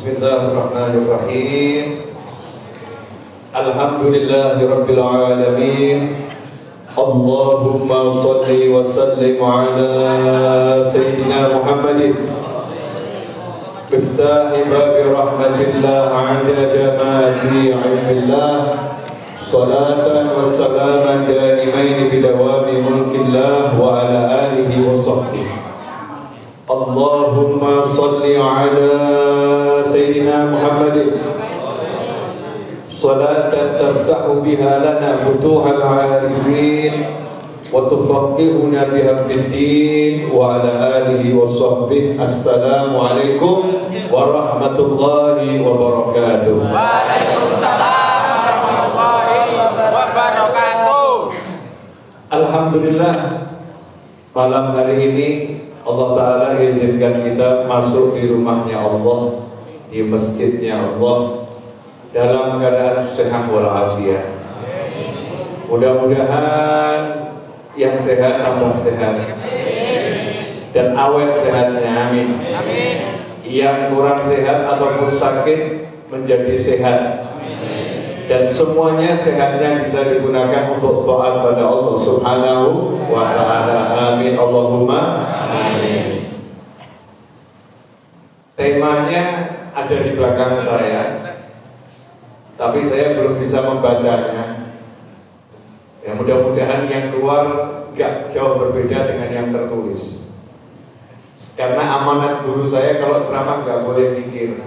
Bismillahirrahmanirrahim. Alhamdulillahirabbil alamin. Allahumma shalli wa sallim ala sayyidina Muhammadin miftahi babi rahmatillah adada ma fi ilmillah salatan wa salaman daimain bidawami mulkillah wa ala alihi wa sahbihi. Allahumma shalli ala sayyidina Muhammadin salatan taftahu biha lana futuhal arifin wa tufaqqihuna biha fid-din wa ala alihi wa sahbihi. Assalamu alaikum warahmatullahi wabarakatuh. Waalaikumsalam warahmatullahi wabarakatuh. Alhamdulillah, malam hari ini Allah Ta'ala izinkan kita masuk di rumahnya Allah, di masjidnya Allah, dalam keadaan sehat walafiat. Mudah-mudahan yang sehat tambah sehat dan awet sehatnya, amin. Yang kurang sehat ataupun sakit menjadi sehat, dan semuanya sehatnya bisa digunakan untuk taat pada Allah Subhanahu wa Ta'ala, amin. Allahumma amin. Temanya ada di belakang saya, tapi saya belum bisa membacanya. Ya, mudah-mudahan yang keluar gak jauh berbeda dengan yang tertulis. Karena amanat guru saya kalau ceramah gak boleh mikir.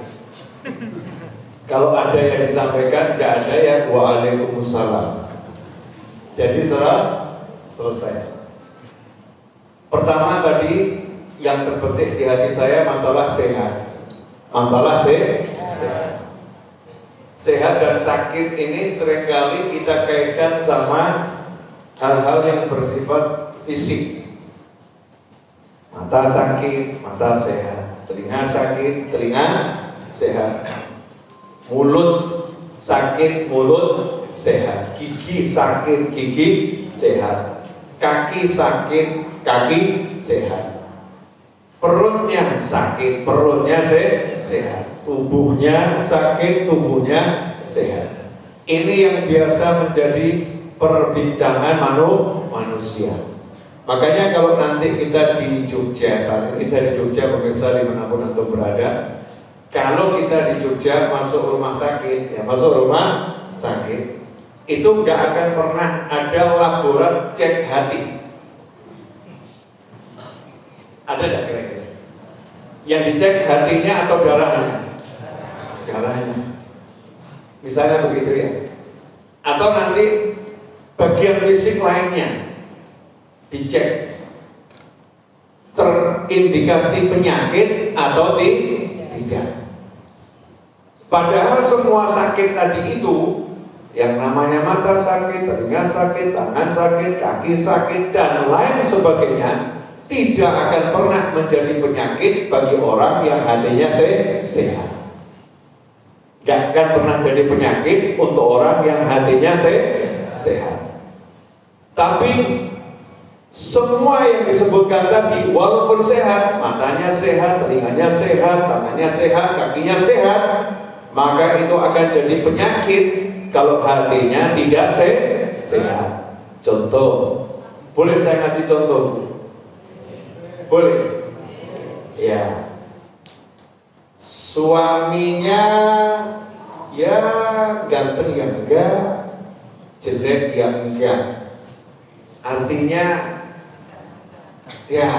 Kalau ada yang disampaikan, gak ada ya waalaikumsalam. Jadi selesai. Pertama tadi yang terbetik di hati saya masalah sehat. Masalah sehat. Sehat dan sakit ini seringkali kita kaitkan sama hal-hal yang bersifat fisik. Mata sakit, mata sehat. Telinga sakit, telinga sehat. Mulut sakit, mulut sehat. Gigi sakit, gigi sehat. Kaki sakit, kaki sehat. Perutnya sakit, perutnya sehat. Tubuhnya sakit, tubuhnya sehat. Ini yang biasa menjadi perbincangan manusia. Makanya kalau nanti kita di Jogja, saat ini saya di Jogja, pemirsa dimanapun antum berada, kalau kita di Jogja masuk rumah sakit, ya masuk rumah sakit, itu nggak akan pernah ada laborat cek hati. Ada nggak kira-kira? Yang dicek hatinya atau darahnya? Darahnya. Misalnya begitu ya. Atau nanti bagian fisik lainnya dicek, terindikasi penyakit atau tidak. Padahal semua sakit tadi itu, yang namanya mata sakit, telinga sakit, tangan sakit, kaki sakit, dan lain sebagainya, tidak akan pernah menjadi penyakit bagi orang yang hatinya sehat. Gak akan pernah jadi penyakit untuk orang yang hatinya sehat. Tapi semua yang disebutkan tadi, walaupun sehat, matanya sehat, telinganya sehat, tangannya sehat, kakinya sehat, maka itu akan jadi penyakit kalau hatinya tidak sehat. Contoh, boleh saya kasih contoh? Boleh? Ya. Suaminya ya ganteng ya enggak, jelek ya enggak. Artinya ya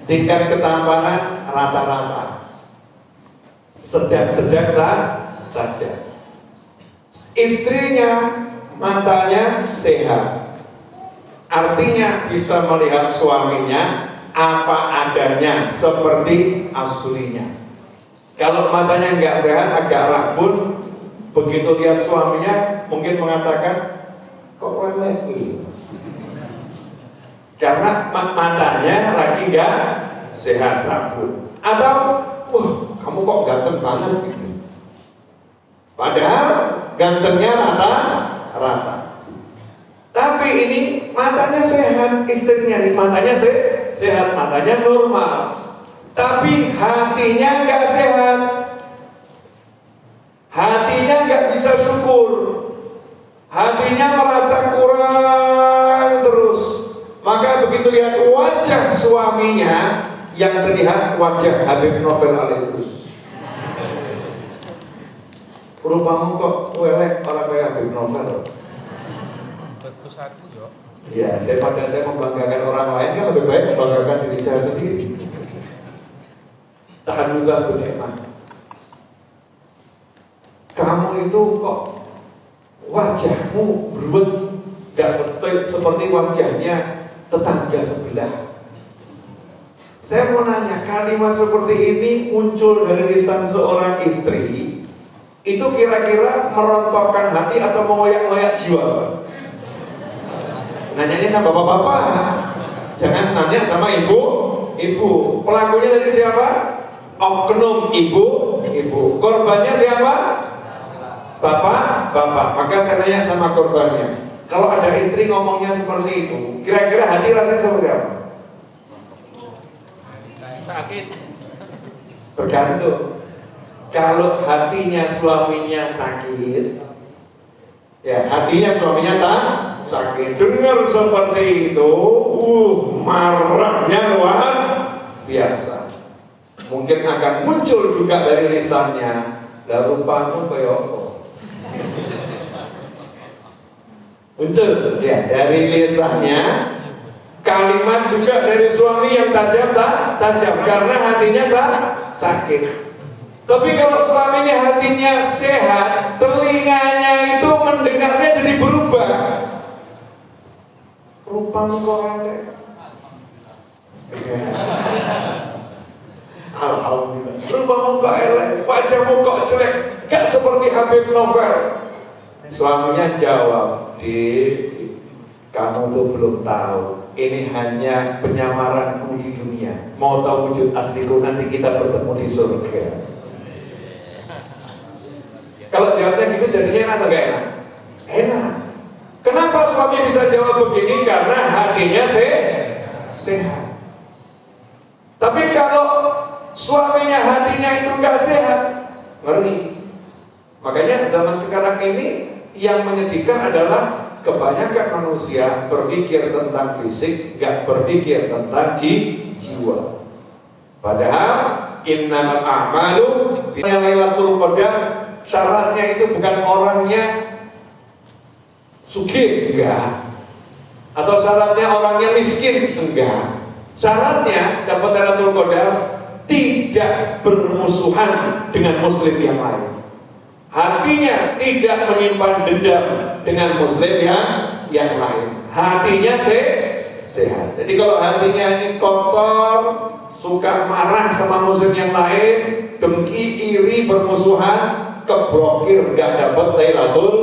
tingkat ketampanan rata-rata, sedang-sedang saja. Istrinya matanya sehat, artinya bisa melihat suaminya apa adanya seperti aslinya. Kalau matanya nggak sehat, agak rabun, begitu lihat suaminya mungkin mengatakan kok remeh ini, karena matanya lagi nggak sehat, rabun. Atau wah kamu kok ganteng banget gitu. Padahal gantengnya rata-rata. Tapi ini matanya sehat, istrinya nih matanya sehat, matanya normal. Tapi hatinya nggak sehat. hatinya nggak bisa syukur, hatinya merasa kurang terus. Maka begitu lihat wajah suaminya, yang terlihat wajah Habib Novel Al-Idrus. Rupamu kok welek orang kayak Habib Novel. Bagus aku yo. Ya, daripada saya membanggakan orang lain kan lebih baik membanggakan diri saya sendiri. Tahanudzan binikmah. Kamu itu kok wajahmu beruat, gak seperti wajahnya tetangga sebelah. Saya mau nanya, kalimat seperti ini muncul dari lisan seorang istri, itu kira-kira merontokkan hati atau mengoyak-ngoyak jiwa? Nanyanya sama bapak-bapak, jangan nanya sama ibu. Pelakunya tadi siapa? Oknum ibu. Korbannya siapa? Bapak. Maka saya nanya sama korbannya, kalau ada istri ngomongnya seperti itu, kira-kira hati rasanya seperti apa? Sakit. Tergantung. Kalau hatinya suaminya sakit, ya hatinya suaminya sakit, dengar seperti itu, marahnya luar biasa. Mungkin akan muncul juga dari lisannya, lalu panu koyoko. Muncul ya dari lisannya, kalimat juga dari suami yang tajam karena hatinya sakit. Tapi kalau suaminya hatinya sehat, telinganya itu mendengarnya jadi berubah. Rupamu kok elek. Alhamdulillah. Rupamu kok elek, wajahmu kok jelek, gak seperti Habib Novel. Suaminya jawab, Dik, kamu tuh belum tahu, ini hanya penyamaranku di dunia. Mau tahu wujud asliku, nanti kita bertemu di surga. Kalau jawabnya gitu jadinya enak atau gak enak? Enak. Kenapa suami bisa jawab begini? Karena hatinya sehat. Tapi kalau suaminya hatinya itu gak sehat, ngeri. Makanya zaman sekarang ini yang menyedihkan adalah kebanyakan manusia berpikir tentang fisik, gak berpikir tentang jiwa. Padahal innamal a'malu Lailatul Qadar, syaratnya itu bukan orangnya sugih, enggak, atau syaratnya orangnya miskin, enggak. Syaratnya dapat Lailatul Qadar tidak bermusuhan dengan muslim yang lain, hatinya tidak menyimpan dendam dengan muslim yang lain, hatinya sehat. Jadi kalau hatinya ini kotor, suka marah sama muslim yang lain, dengki, iri, bermusuhan, keblokir, nggak dapat Lailatul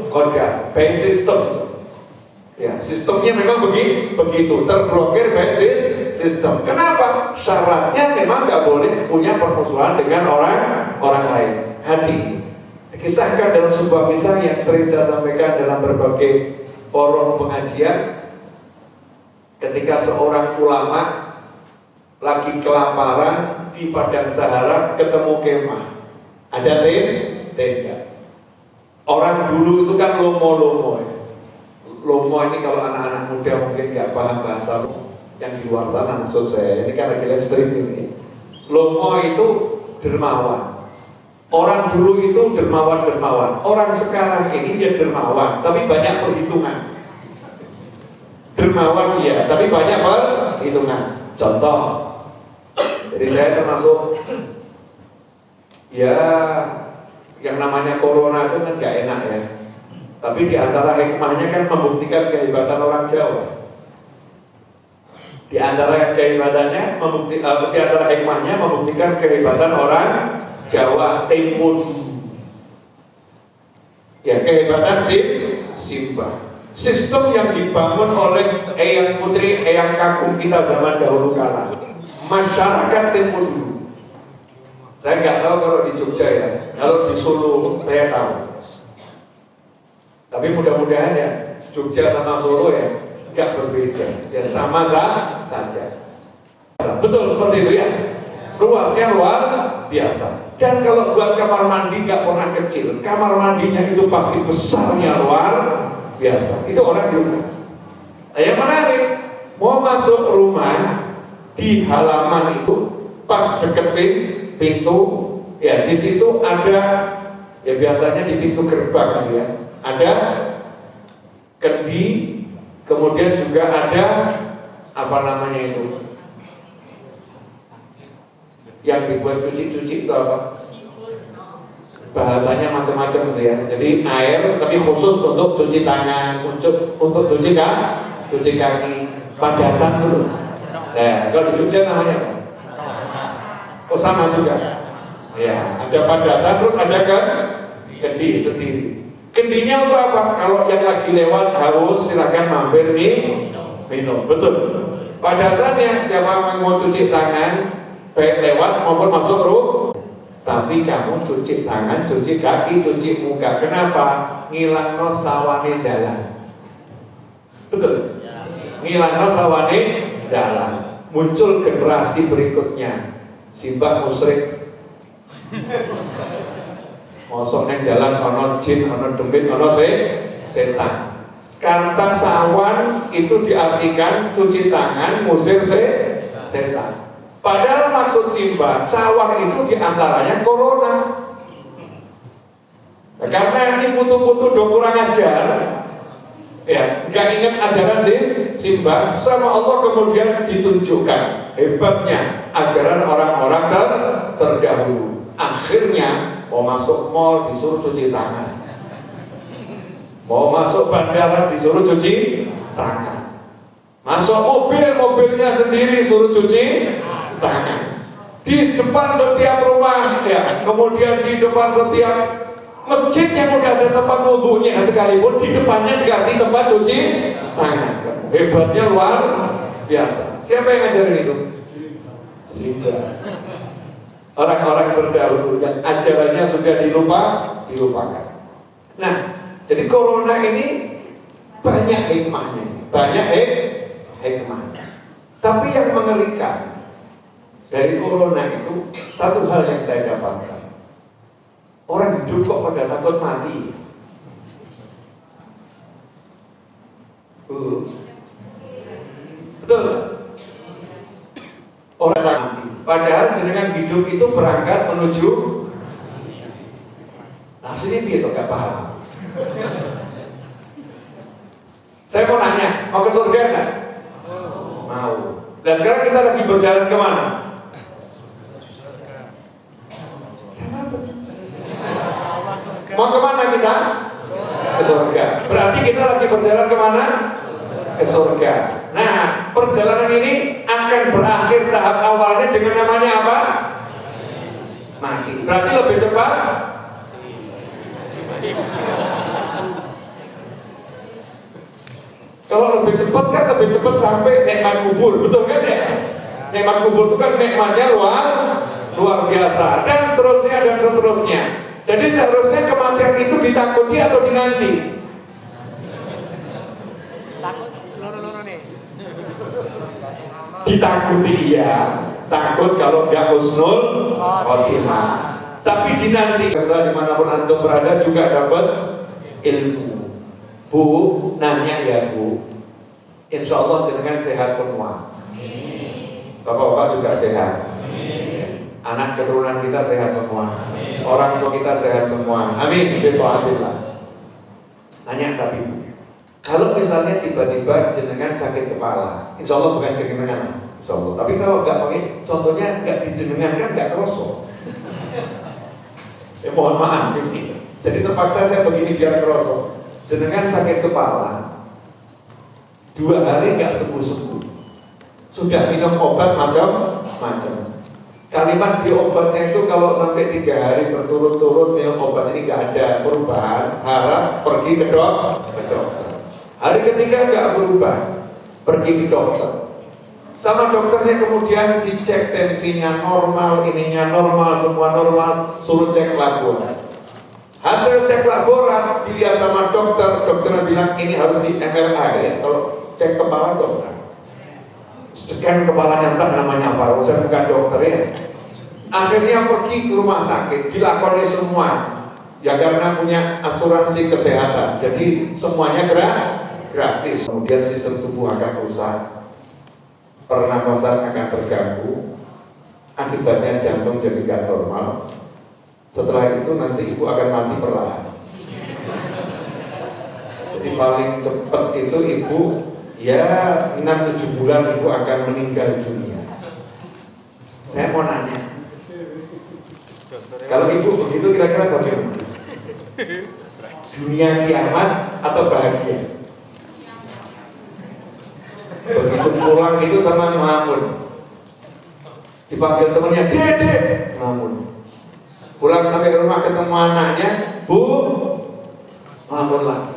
Qadar. By system, ya sistemnya memang begitu, terblokir by sistem. Kenapa? Syaratnya memang nggak boleh punya permusuhan dengan orang lain. Hati. Dikisahkan dalam sebuah kisah yang sering saya sampaikan dalam berbagai forum pengajian, ketika seorang ulama lagi kelaparan di padang Sahara, ketemu kemah, ada tenda. Orang dulu itu kan lomo-lomo ya. Lomo ini kalau anak-anak muda mungkin nggak paham bahasa yang di luar sana, maksud saya ini kan lagi live streaming ini. Lomo itu dermawan. Orang dulu itu dermawan. Orang sekarang ini ya dermawan, tapi banyak perhitungan. Dermawan iya, tapi banyak perhitungan. Contoh, jadi saya termasuk ya yang namanya corona itu kan gak enak ya. Tapi di antara hikmahnya kan membuktikan kehebatan orang Jawa. Di antara kehebatannya di antara hikmahnya membuktikan kehebatan orang Jawa Timur. Ya, kehebatan Simba. Sistem yang dibangun oleh Eyang Putri, Eyang Kakung kita zaman dahulu kala. Masyarakat Timur dulu. Saya nggak tahu kalau di Jogja ya, kalau di Solo saya tahu. Tapi mudah-mudahan ya Jogja sama Solo ya nggak berbeda, ya sama saja. Betul seperti itu ya. Luasnya luar biasa. Dan kalau buat kamar mandi nggak pernah kecil, kamar mandinya itu pasti besarnya luar biasa. Itu orang di rumah. Nah, yang menarik, mau masuk rumah di halaman itu pas deket pintu, ya di situ ada, ya biasanya di pintu gerbang ya, ada kendi, kemudian juga ada apa namanya itu, yang dibuat cuci-cuci itu apa? Bahasanya macam-macam gitu ya. Jadi air tapi khusus untuk cuci tangan, untuk cuci kaki, padasan dulu. Nah, kalau di Jogja namanya apa? Oh sama juga. Ya, ada padasan terus ada kendi sendiri. Kendinya untuk apa? Kalau yang lagi lewat haus silakan mampir minum. Betul. Padasannya siapa yang mau cuci tangan baik lewat maupun masuk rumah, tapi kamu cuci tangan, cuci kaki, cuci muka. Kenapa? Ngilangno sawane dalan. Betul? Ngilangno sawane dalan. Muncul generasi berikutnya, simbah musyrik. Mosok neng dalan ono jin, ono demit, ono setan. Kata sawan itu diartikan cuci tangan, musir setan. Padahal maksud simbah, sawah itu diantaranya corona. Nah, karena ini putu-putu do kurang ajar, ya nggak ingat ajaran simbah, sama Allah kemudian ditunjukkan hebatnya ajaran orang-orang terdahulu. Akhirnya mau masuk mall disuruh cuci tangan, mau masuk bandara disuruh cuci tangan, masuk mobilnya sendiri suruh cuci tangan. Di depan setiap rumah, ya, kemudian di depan setiap masjid yang udah ada tempat wudhunya sekalipun di depannya dikasih tempat cuci tangan. Hebatnya luar biasa. Siapa yang ngajarin itu? Simbah. Orang-orang terdahulu yang ajarannya sudah dilupakan. Nah, jadi corona ini banyak hikmahnya, banyak hikmahnya. Tapi yang mengerikan dari corona itu satu hal yang saya dapatkan, orang hidup kok pada takut mati. Betul? Orang takut mati. Padahal jenengan hidup itu berangkat menuju. Nah, sini dia tuh gak paham. Saya mau nanya, mau ke surga enggak? Mau. Nah sekarang kita lagi berjalan kemana? Mau kemana kita? Ke surga. Berarti kita lagi berjalan kemana? Ke surga. Nah, perjalanan ini akan berakhir tahap awalnya dengan namanya apa? Mati. Berarti lebih cepat? Kalau lebih cepat kan lebih cepat sampai nikmat kubur, betul kan ya? Nikmat kubur itu kan nikmatnya luar biasa, dan seterusnya. Jadi seharusnya kematian itu ditakuti atau dinanti? Takut loro-loro nih. Ditakuti iya, takut kalau nggak husnul khotimah. Tapi dinanti, dimanapun antum berada juga dapat ilmu. Bu, nanya ya Bu, insya Allah jenengan sehat semua. Bapak-bapak juga sehat. Anak keturunan kita sehat semua. Orang tua kita sehat semua. Amin. Bita'atillah. Nanya tapi Bu, kalau misalnya tiba-tiba jenengan sakit kepala, insya Allah bukan jenengan, insya Allah. Tapi kalau nggak pakai, contohnya nggak dijenengan kan nggak kerosok. Ya mohon maaf ini. Jadi terpaksa saya begini biar kerosok. Jenengan sakit kepala 2 hari nggak sembuh-sembuh, sudah minum obat macam-macam. Kalimat di obatnya itu kalau sampai 3 hari berturut-turut minum obat ini nggak ada perubahan, harap pergi ke dokter. Hari ketiga nggak berubah, pergi ke dokter. Sama dokternya kemudian dicek tensinya normal, ininya normal, semua normal, suruh cek laboratorium. Hasil cek laboratorium dilihat sama dokter, dokternya bilang ini harus di MRI ya. Kalau cek kepala dokter, scan kepalanya entah namanya apa, saya bukan dokter ya. Akhirnya pergi ke rumah sakit, dilakoni semua. Ya karena punya asuransi kesehatan, jadi semuanya gratis. Kemudian sistem tubuh akan rusak, pernapasan akan terganggu, akibatnya jantung jadi gak normal. Setelah itu nanti ibu akan mati perlahan. Jadi paling cepat itu ibu ya 6-7 bulan ibu akan meninggal dunia. Saya mau nanya, kalau ibu begitu kira-kira bagaimana? Dunia kiamat atau bahagia? Begitu pulang itu sama ngelamun, dipanggil temannya, Dede, ngelamun. Pulang sampai rumah ketemu anaknya, Bu, ngelamun lagi.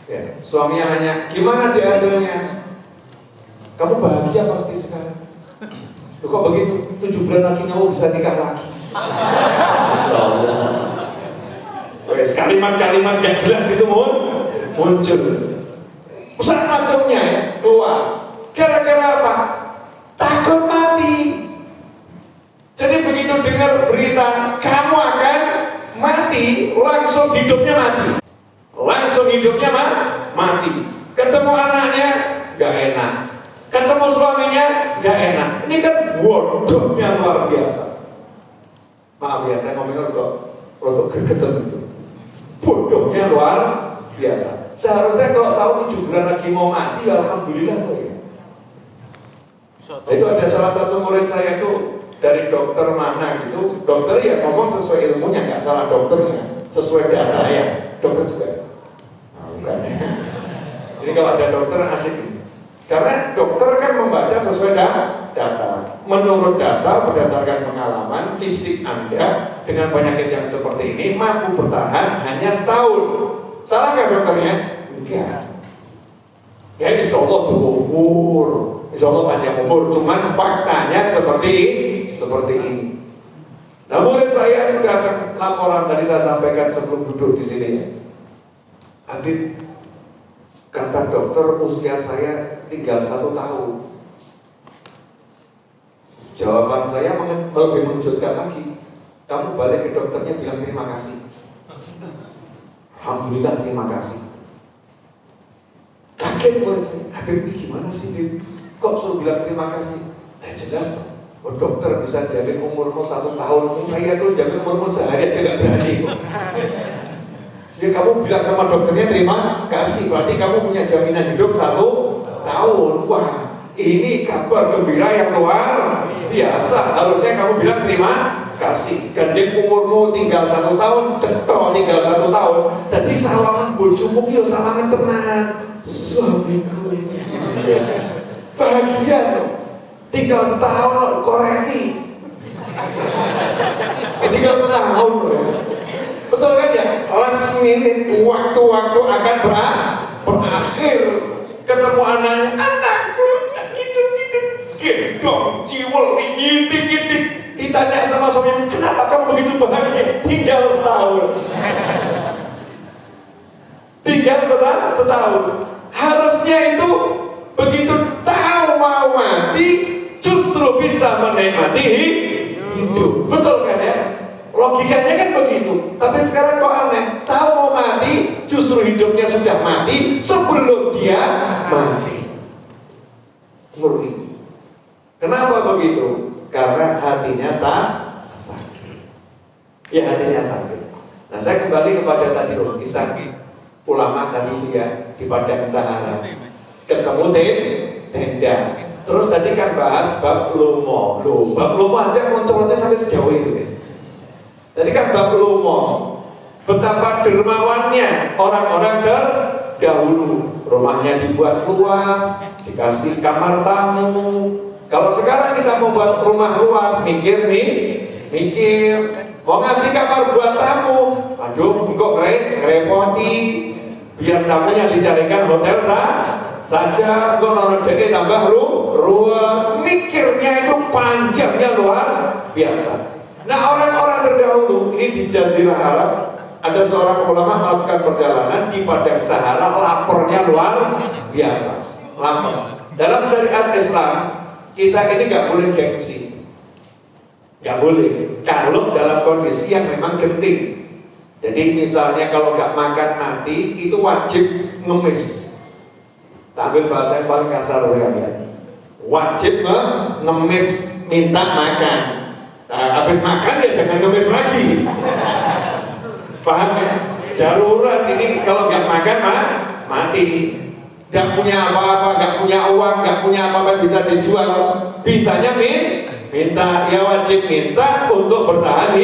Ya, suaminya nanya, gimana dia hasilnya? Kamu bahagia pasti sekarang. Loh, kok begitu? 7 bulan lagi kamu bisa nikah lagi. Masya Allah. Kalimat-kalimat gak jelas itu muncul. Pusat macamnya ya, keluar. Gara-gara apa? Takut mati. Jadi begitu dengar berita kamu akan mati, langsung hidupnya mati. Langsung hidupnya mati. Ketemu anaknya gak enak, ketemu suaminya gak enak. Ini kan bodohnya luar biasa. Maaf ya, saya ngomongnya untuk gregetan itu. Bodohnya luar biasa. Seharusnya kalau tahu 7 bulan lagi mau mati, ya alhamdulillah tuh ya. Itu ada salah satu murid saya itu dari dokter mana gitu. Dokter ya ngomong sesuai ilmunya, nggak salah dokternya, sesuai data ya. Dokter juga. Nah, bukan. Jadi kalau ada dokter asik. Karena dokter kan membaca sesuai data. Menurut data berdasarkan pengalaman fisik Anda dengan penyakit yang seperti ini mampu bertahan hanya setahun. Salah nggak dokternya? Enggak. Ya insya Allah tuh umur, insya Allah panjang umur. Cuman faktanya seperti ini. Nah, murid saya itu datang laporan tadi saya sampaikan sebelum duduk di sini. Habib, kata dokter usia saya tinggal 1 tahun. Jawaban saya lebih mengejutkan lagi. Kamu balik ke dokternya bilang terima kasih. Alhamdulillah terima kasih. Kaget murid saya. Habib ini gimana sih, Bib? Kok suruh bilang terima kasih? Nah jelas, oh, dokter bisa jamin umurmu 1 tahun. Saya tuh jamin umurmu sehari aja gak berani. Ya kamu bilang sama dokternya terima kasih, berarti kamu punya jaminan hidup 1 tahun. Wah, ini kabar gembira yang luar biasa. Harusnya kamu bilang terima kasih. Gandeng umurmu tinggal 1 tahun, cetok tinggal 1 tahun. Jadi salam bojomu yo salam tenan. Suamiku bahagia loh. Tinggal setahun loh, korekti. Tinggal setahun loh. Betul kan ya? Last minute waktu-waktu akan berakhir. Ketemu anakku gitu gendong, ciwel, nyidik-nyidik. Ditanya sama suaminya, kenapa kamu begitu bahagia? Tinggal setahun. Tinggal setahun. Harusnya itu begitu tahu mau mati, justru bisa menikmati hidup. Betul kan ya? Logikanya kan begitu. Tapi sekarang kok aneh, tahu mau mati, justru hidupnya sudah mati sebelum dia mati. Ngeri. Kenapa begitu? Karena hatinya sakit. Ya hatinya sakit. Nah saya kembali kepada tadi kisah ulama tadi itu ya di Padang Sahara. Ketemu tenda. Terus tadi kan bahas bab lomo. Bab lomo aja loncolotnya sampai sejauh itu ya. Tadi kan bab lomo. Betapa dermawannya orang-orang terdahulu. Rumahnya dibuat luas, dikasih kamar tamu. Kalau sekarang kita mau buat rumah luas, mikir mau ngasih kamar buat tamu, aduh kok ngerepoti, biar tamunya dicarikan hotel saja, kok nono deke tambah ruang, mikirnya itu panjangnya luar biasa. Nah orang-orang terdahulu ini di Jazirah Arab, ada seorang ulama melakukan perjalanan di Padang Sahara, laparnya luar biasa, lapar. Dalam syariat Islam kita ini nggak boleh gengsi. Nggak boleh. Kalau dalam kondisi yang memang genting. Jadi misalnya kalau nggak makan mati, itu wajib ngemis. Tak ambil bahasa yang paling kasar sekali ya. Wajib ngemis, minta makan. Nah, habis makan ya jangan ngemis lagi. Paham ya? Darurat ini kalau nggak makan mati. Nggak punya apa-apa, nggak punya uang, nggak punya apa-apa bisa dijual. Bisanya minta, ya wajib minta untuk bertahan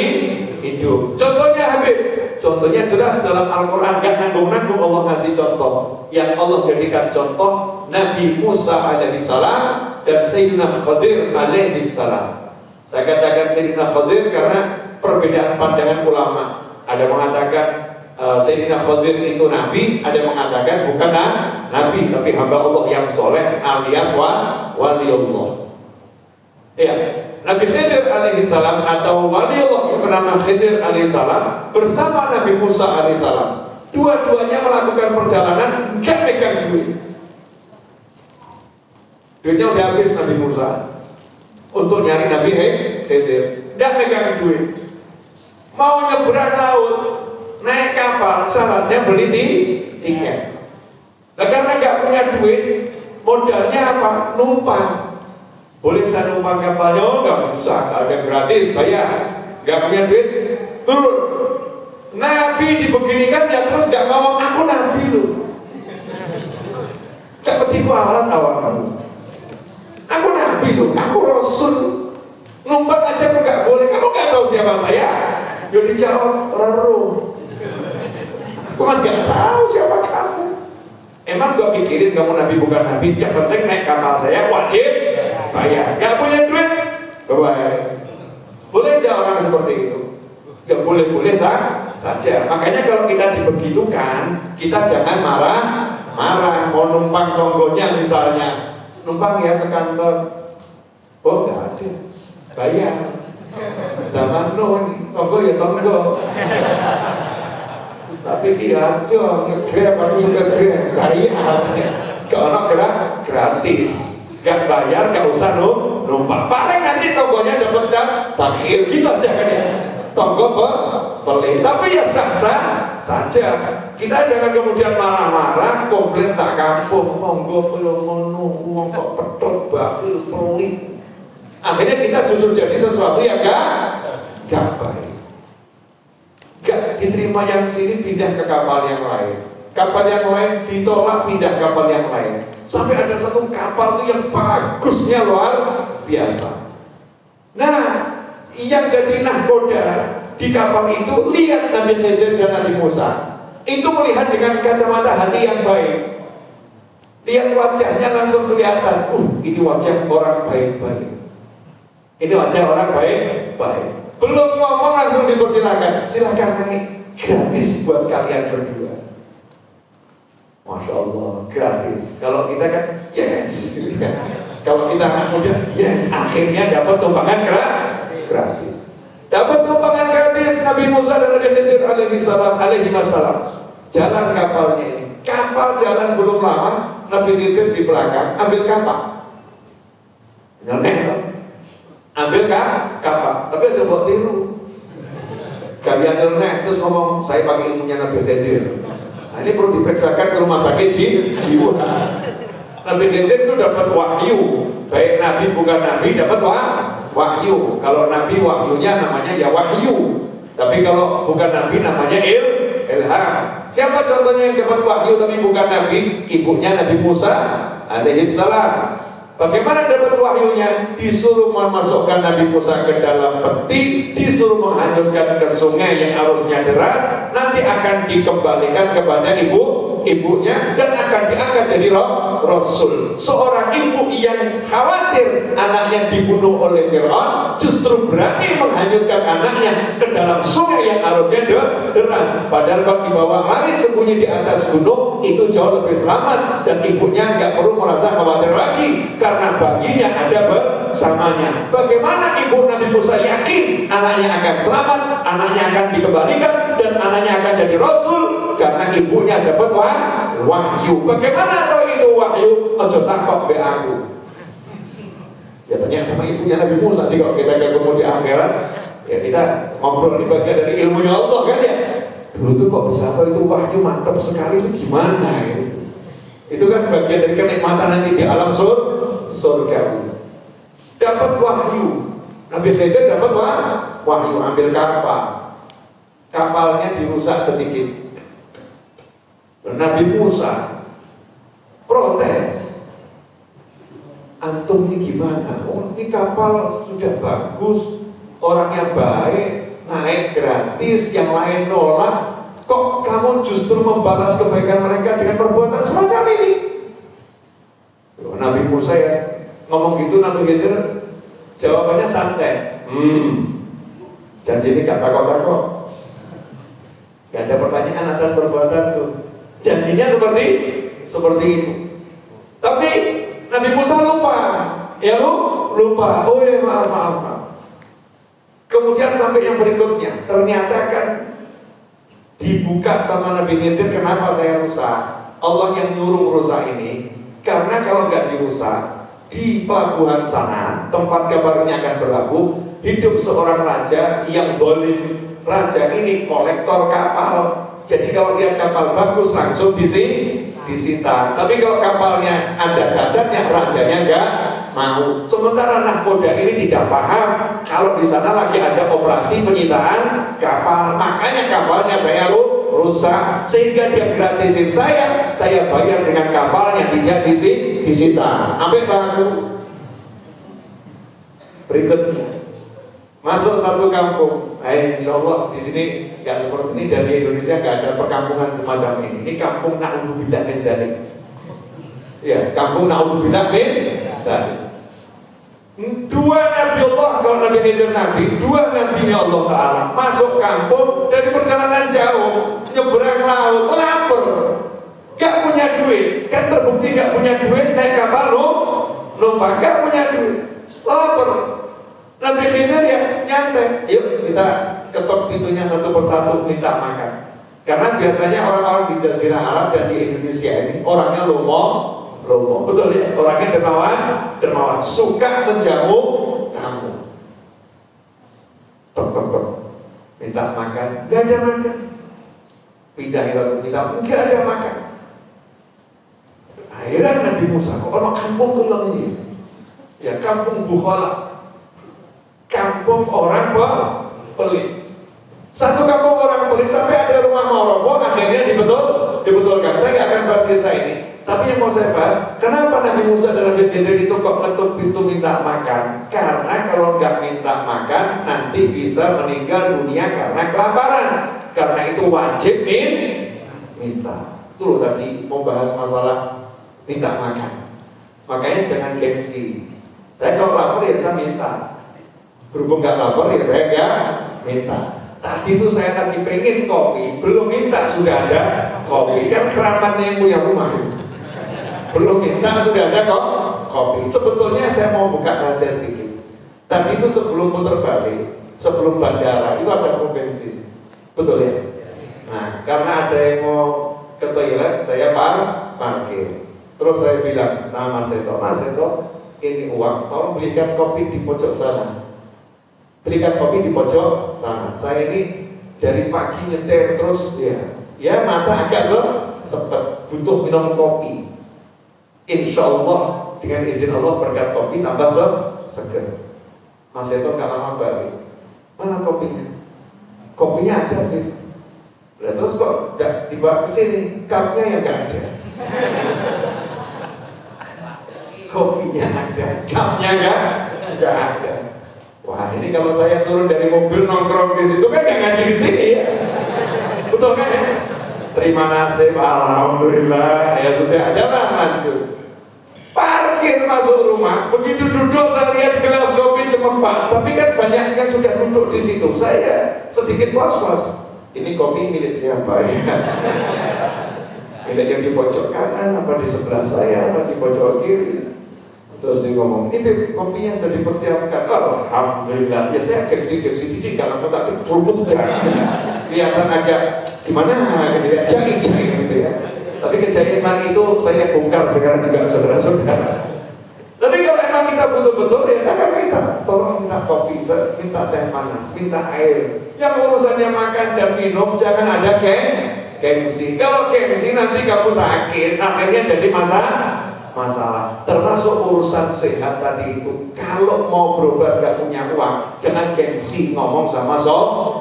hidup. Contohnya Habib, contohnya jelas dalam Al-Quran, gak nanggung-nanggung Allah ngasih contoh. Yang Allah jadikan contoh Nabi Musa alaihissalam dan Sayyidina Khadir alaihissalam. Saya katakan Sayyidina Khadir karena perbedaan pandangan ulama. Ada mengatakan Sayyidina Khadir itu Nabi, ada mengatakan bukan Nabi, tapi hamba Allah yang soleh alias waliullah. Ya, Nabi Khidir alaihissalam atau waliullah yang bernama Khidir alaihissalam bersama Nabi Musa alaihissalam, dua-duanya melakukan perjalanan gak pegang duit. Duitnya udah habis Nabi Musa untuk nyari Nabi Khidir, gak pegang duit. Mau nyebrang laut, naik kapal, syaratnya beli tiket. Nah, karena gak punya duit, modalnya apa? Numpang. Boleh saya numpang kapalnya? Oh, nggak bisa, nggak ada gratis, bayar. Nggak punya duit, turun. Nabi dibeginikan ya terus nggak ngomong aku Nabi loh. Gak petiku alat awal kamu. Aku Nabi loh, aku Rasul. Numpang aja pun nggak boleh. Kamu nggak tahu siapa saya? Yo dijawab Roro. Aku kan nggak tahu siapa kamu. Emang gua pikirin kamu Nabi bukan Nabi? Yang penting naik kapal saya wajib bayar. Gak punya duit, bayar. Boleh nggak orang seperti itu? Gak boleh-boleh saja. Makanya kalau kita dibegitukan, kita jangan marah. Mau numpang tonggonya misalnya, numpang ya ke kantor. Oh nggak ada, bayar. Zaman tonggo ya tonggo. Tapi dia aja nge-grab, aku suka grab, bayar. Gak ada gratis. Gak bayar, gak usah numpang. Paling nanti tonggonya dapat cap bakhil gitu aja kan ya. Tonggo pelit, tapi ya sah-sah saja. Kita jangan kemudian marah-marah, komplain sak kampung, tonggo belum menunggu, kok pedot bakhil pelit. Akhirnya kita justru jadi sesuatu yang gak baik. Gak diterima yang sini, pindah ke kapal yang lain. Kapal yang lain ditolak, pindah kapal yang lain. Sampai ada satu kapal itu yang bagusnya luar biasa. Nah, yang jadi nahkoda di kapal itu lihat Nabi Khidir dan Nabi Musa. Itu melihat dengan kacamata hati yang baik. Lihat wajahnya langsung kelihatan. Ini wajah orang baik-baik. Ini wajah orang baik-baik. Belum ngomong langsung dipersilakan. Silakan naik, gratis buat kalian berdua. Masya Allah, gratis. Kalau kita kan yes, gitu kan. Kalau kita kemudian yes, akhirnya dapat tumpangan gratis. Dapat tumpangan gratis Nabi Musa dan Nabi Khidir alaihi wasallam. Jalan kapalnya ini. Kapal jalan belum lama, Nabi Khidir di belakang ambil kapal. Nyenek, ambil kapal. Tapi coba tiru. Kalian nyenek terus ngomong saya pakai ilmunya Nabi Khidir. Nah, ini perlu diperiksakan ke rumah sakit jiwa. Nabi Khidir itu dapat wahyu. Baik Nabi bukan Nabi dapat wahyu. Kalau Nabi wahyunya namanya ya wahyu. Tapi kalau bukan Nabi namanya ilham. Siapa contohnya yang dapat wahyu tapi bukan Nabi? Ibunya Nabi Musa alaihissalam. Bagaimana dapat wahyunya? Disuruh memasukkan Nabi Musa ke dalam peti, disuruh menghanyutkan ke sungai yang arusnya deras, nanti akan dikembalikan kepada ibunya dan akan diangkat jadi Rasul. Seorang ibu yang khawatir anaknya dibunuh oleh Fir'aun justru berani menghanyutkan anaknya ke dalam sungai yang arusnya deras. Padahal kalau dibawa lari sembunyi di atas gunung itu jauh lebih selamat dan ibunya nggak perlu merasa khawatir lagi karena baginya ada bersamanya. Bagaimana ibu Nabi Musa yakin anaknya akan selamat, anaknya akan dikembalikan dan anaknya akan jadi Rasul? Karena ibunya dapat wahyu. Bagaimana tahu itu wahyu? Ojo takut be aku. Ya tanya sama ibunya Nabi Musa. Nanti kalau kita ketemu di akhirat, ya kita ngobrol di bagian dari ilmunya Allah kan ya. Dulu tuh kok bisa tahu itu wahyu mantap sekali itu gimana gitu. Itu kan bagian dari kenikmatan nanti di alam surga. Dapat wahyu. Nabi Khidir dapat wahyu, ambil kapal. Kapalnya dirusak sedikit. Nabi Musa protes. Antum ini gimana? Oh, ini kapal sudah bagus, orangnya baik, naik gratis, yang lain nolak. Kok kamu justru membalas kebaikan mereka dengan perbuatan semacam ini? Nabi Musa ya ngomong gitu, Nabi Khidir jawabannya santai. Janji ini gak takut-takut. Gak ada pertanyaan atas perbuatanku. Janjinya seperti itu. Tapi Nabi Musa lupa. Ya lupa. Oh ya maaf. Kemudian sampai yang berikutnya, ternyata kan dibuka sama Nabi Khidir. Kenapa saya rusak? Allah yang nyuruh merusak ini. Karena kalau nggak dirusak, di pelabuhan sana tempat kapal ini akan berlabuh, hidup seorang raja yang zalim. Raja ini kolektor kapal. Jadi kalau lihat kapal bagus langsung disita. Tapi kalau kapalnya ada cacatnya, rajanya nggak mau. Sementara nahkoda ini tidak paham kalau di sana lagi ada operasi penyitaan kapal. Makanya kapalnya saya rusak, sehingga dia gratisin saya bayar dengan kapalnya tidak disita. Sampai laku. Berikutnya masuk satu kampung. Nah, insya Allah di sini nggak seperti ini, dan di Indonesia nggak ada perkampungan semacam ini. Ini kampung na'udzubillah min dzalik. Ya, kampung na'udzubillah min dzalik. Dua Nabi Allah, kalau Nabi Khidir Nabi, dua Nabi Allah Ta'ala masuk kampung dari perjalanan jauh, nyeberang laut, lapar, gak punya duit, kan terbukti gak punya duit, naik kapal numpang, gak punya duit, lapar. Nabi Khidir ya nyantai, yuk kita ketok pintunya satu persatu minta makan. Karena biasanya orang-orang di Jazirah Arab dan di Indonesia ini orangnya lomo, betul ya, orangnya dermawan, suka menjamu tamu. Tok, minta makan, nggak ada makan. Pindah hilang minta, nggak ada makan. Akhirnya Nabi Musa, kok orang kampung keluar ini? Ya kampung Bukhala, kampung orang pelit. Satu kampung orang pelit sampai ada rumah roboh, akhirnya dibetulkan. Saya nggak akan bahas kisah ini. Tapi yang mau saya bahas, kenapa Nabi Musa dan Nabi Khidir itu kok ngetuk pintu minta makan? Karena kalau nggak minta makan, nanti bisa meninggal dunia karena kelaparan. Karena itu wajib minta. Itu loh tadi mau bahas masalah minta makan. Makanya jangan gengsi. Saya kalau lapar ya saya minta. Berhubung nggak lapar ya saya nggak minta. Tadi itu saya lagi pengen kopi, belum minta sudah ada kopi. Kan keramatnya yang punya rumah. Belum minta sudah ada kopi. Sebetulnya saya mau buka rahasia sedikit. Tadi itu sebelum putar balik, sebelum bandara itu ada pom bensin, betul ya? Nah, karena ada yang mau ke toilet, saya parkir. Terus saya bilang sama Mas Seto, ini uang, tolong belikan kopi di pojok sana. Belikan kopi di pojok sana. Saya ini dari pagi nyetir terus ya mata agak sepet, butuh minum kopi. Insya Allah dengan izin Allah berkat kopi tambah seger. Mas Seto nggak lama balik. Mana kopinya? Kopinya ada, Fit. Nah, terus kok nggak dibawa ke sini? Cupnya yang nggak ada. Kopinya ada, cupnya nggak ada. Wah, ini kalau saya turun dari mobil nongkrong di situ kan nggak ngaji di sini ya. Betul kan ya? Terima nasib, alhamdulillah. Ya sudah, jalan lanjut. Parkir masuk rumah, begitu duduk saya lihat gelas kopi cemepang, tapi kan banyak yang sudah duduk di situ. Saya sedikit was-was. Ini kopi milik siapa ya? Milik yang di pojok kanan, apa di sebelah saya, atau di pojok kiri? Terus dia ngomong, ini kopinya sudah dipersiapkan. Alhamdulillah. Ya saya gengsi dikit, kalau saya tak seruput kelihatan agak gimana gitu ya, jahit gitu ya. Tapi kejadian itu saya bongkar sekarang juga saudara-saudara. Tapi kalau emang kita betul-betul ya saya akan minta, tolong minta kopi, saya minta teh panas, minta air. Yang urusannya makan dan minum jangan ada gengsi. Kalau gengsi nanti kamu sakit, akhirnya jadi masalah. Termasuk urusan sehat tadi itu. Kalau mau berobat gak punya uang, jangan gengsi ngomong sama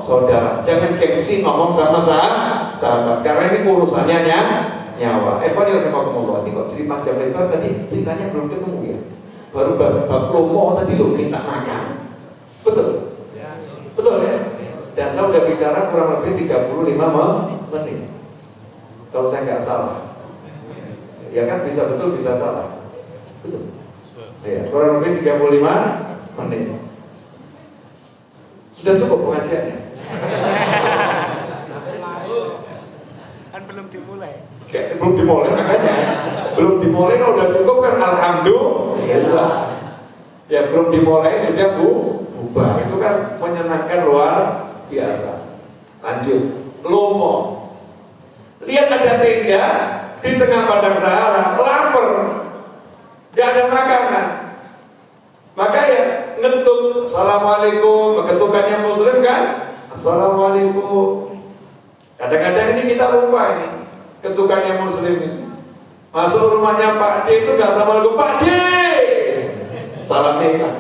saudara, jangan gengsi ngomong sama sahabat, karena ini urusannya nyawa. Ini kok jadi panjang lebar tadi ceritanya belum ketemu ya. Baru bahas bab promo tadi lo minta makan. Betul? Betul ya? Dan saya udah bicara kurang lebih 35 menit. Kalau saya nggak salah. Ya kan bisa betul bisa salah. Betul. Ya, kurang lebih 35 menit. Sudah cukup pengajiannya? Kan belum dimulai. Belum dimulai makanya. Belum dimulai kalau udah cukup kan alhamdulillah. Ya belum dimulai sudah bubar. Itu kan menyenangkan luar biasa. Lanjut. Lomo. Lihat ada tenda di tengah padang Sahara, lapar, gak ada makanan. Maka ya ngetuk, assalamualaikum, ketukannya muslim kan, assalamualaikum. Kadang-kadang ini kita lupa ini, ketukannya muslim. Masuk rumahnya Pak D itu gak assalamualaikum, Pak D, salamnya kan.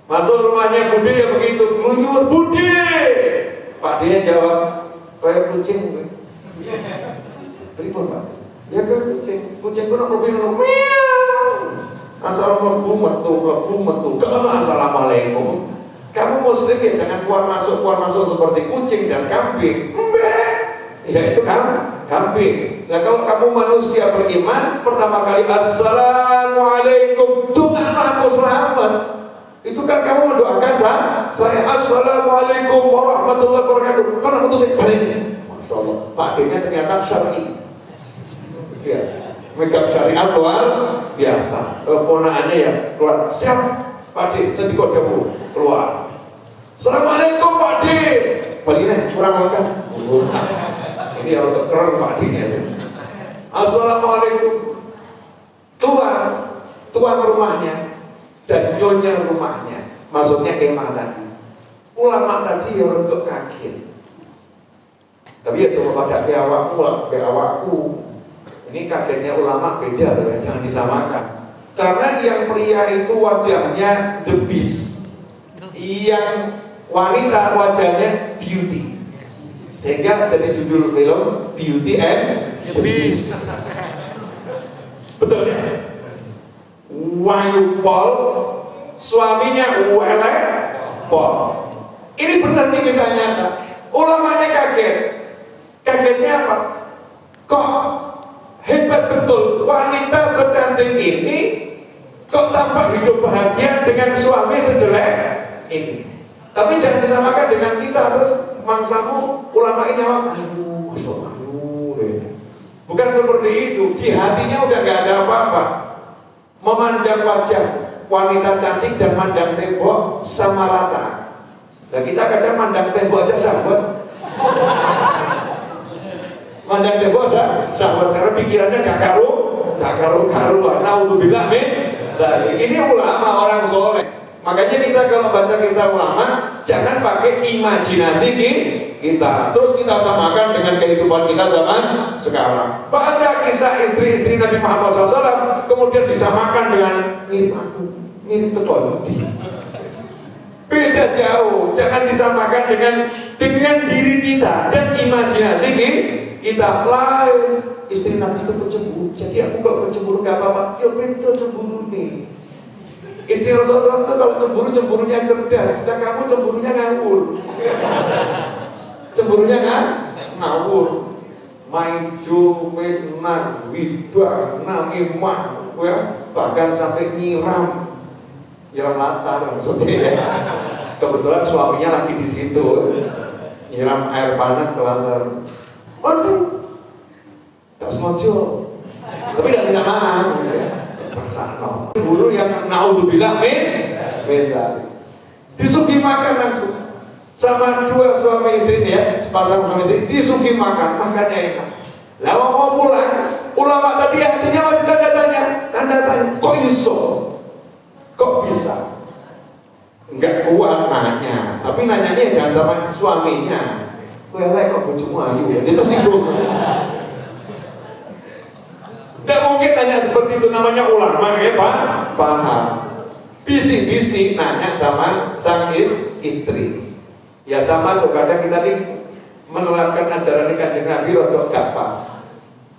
Masuk rumahnya Budi ya begitu, melunyur Budi. Pak D nya jawab, kayak kucing. Pripun Pak? Ya kan kucing pun lebih meow. Assalamualaikum metu. Kalau assalamualaikum. Kamu muslim ya jangan keluar masuk seperti kucing dan kambing. Ya itu kambing. Nah kalau kamu manusia beriman, pertama kali assalamualaikum, Tuhanlah aku selamat. Itu kan kamu mendoakan saya assalamualaikum warahmatullahi wabarakatuh. Kan aku tuh balik. Masya Allah, Pak D-nya ternyata syar'i. Ya, megang syariat luar biasa. Ponakannya ya keluar, siap Pak D, sedikit dahulu keluar. Assalamualaikum Pak D. Baliknya kurang lengkap. Ini harus keren Pak D-nya. Assalamualaikum. Tuan rumahnya dan nyonya rumahnya, maksudnya kemah tadi. Ulama tadi ya untuk kaget. Tapi ya coba pada ke awakku. Ini kagetnya ulama beda loh ya, jangan disamakan. Karena yang pria itu wajahnya the beast, yang wanita wajahnya beauty. Sehingga jadi judul film Beauty and the Beast. Betul ya? Wahyu Pol, suaminya Wele Pol. Ini benar nih kisahnya. Ulamanya kaget. Kagetnya apa? Kok hebat betul wanita secantik ini kok tampak hidup bahagia dengan suami sejelek ini. Tapi jangan disamakan dengan kita. Terus mangsamu ulama ini apa? Aduh, Masya Allah, bukan seperti itu. Di hatinya udah gak ada apa-apa. Memandang wajah wanita cantik dan mandang tembok sama rata. Nah kita kadang mandang tembok aja sahabat. Mandang tembok sahabat karena pikirannya gak karu-karuan. Naudzubillah min dzalik. Ini ulama orang soleh. Makanya kita kalau baca kisah ulama jangan pakai imajinasi kita. Terus kita samakan dengan kehidupan kita zaman sekarang. Baca kisah istri-istri Nabi Muhammad SAW kemudian disamakan dengan mirip aku, mirip tekondi. Beda jauh. Jangan disamakan dengan diri kita dan imajinasi kita lain. Istri Nabi itu pencemburu, jadi aku kalau pencemburu gak apa-apa. Ya betul cemburu nih. Istri Rasulullah itu kalau cemburunya cerdas, dan kamu cemburunya ngawur. Cemburunya ngawur. Maidu, fitnah, wibah, namimah, ya, bahkan sampai nyiram latar maksudnya. Kebetulan suaminya lagi di situ, nyiram air panas ke latar. Waduh, tak sengaja, tapi tidak minta maaf. Paksano. Guru yang naudzubillah min disuguhi makan langsung sama dua suami istri ya, sepasang suami istri disuguhi makannya enak. Lalu mau pulang, ulama tadi hatinya masih tanda tanya, kok iso? Kok bisa? Enggak kuat nanya, tapi nanyanya jangan sama suaminya. Kowe elek kok bojomu ayu, itu tersinggung. Tidak mungkin nanya seperti itu, namanya ulama ya Pak, paham. Bisik-bisik nanya sama sang istri. Ya sama tuh, kadang kita nih menerapkan ajaran Kanjeng Nabi rotok gak pas.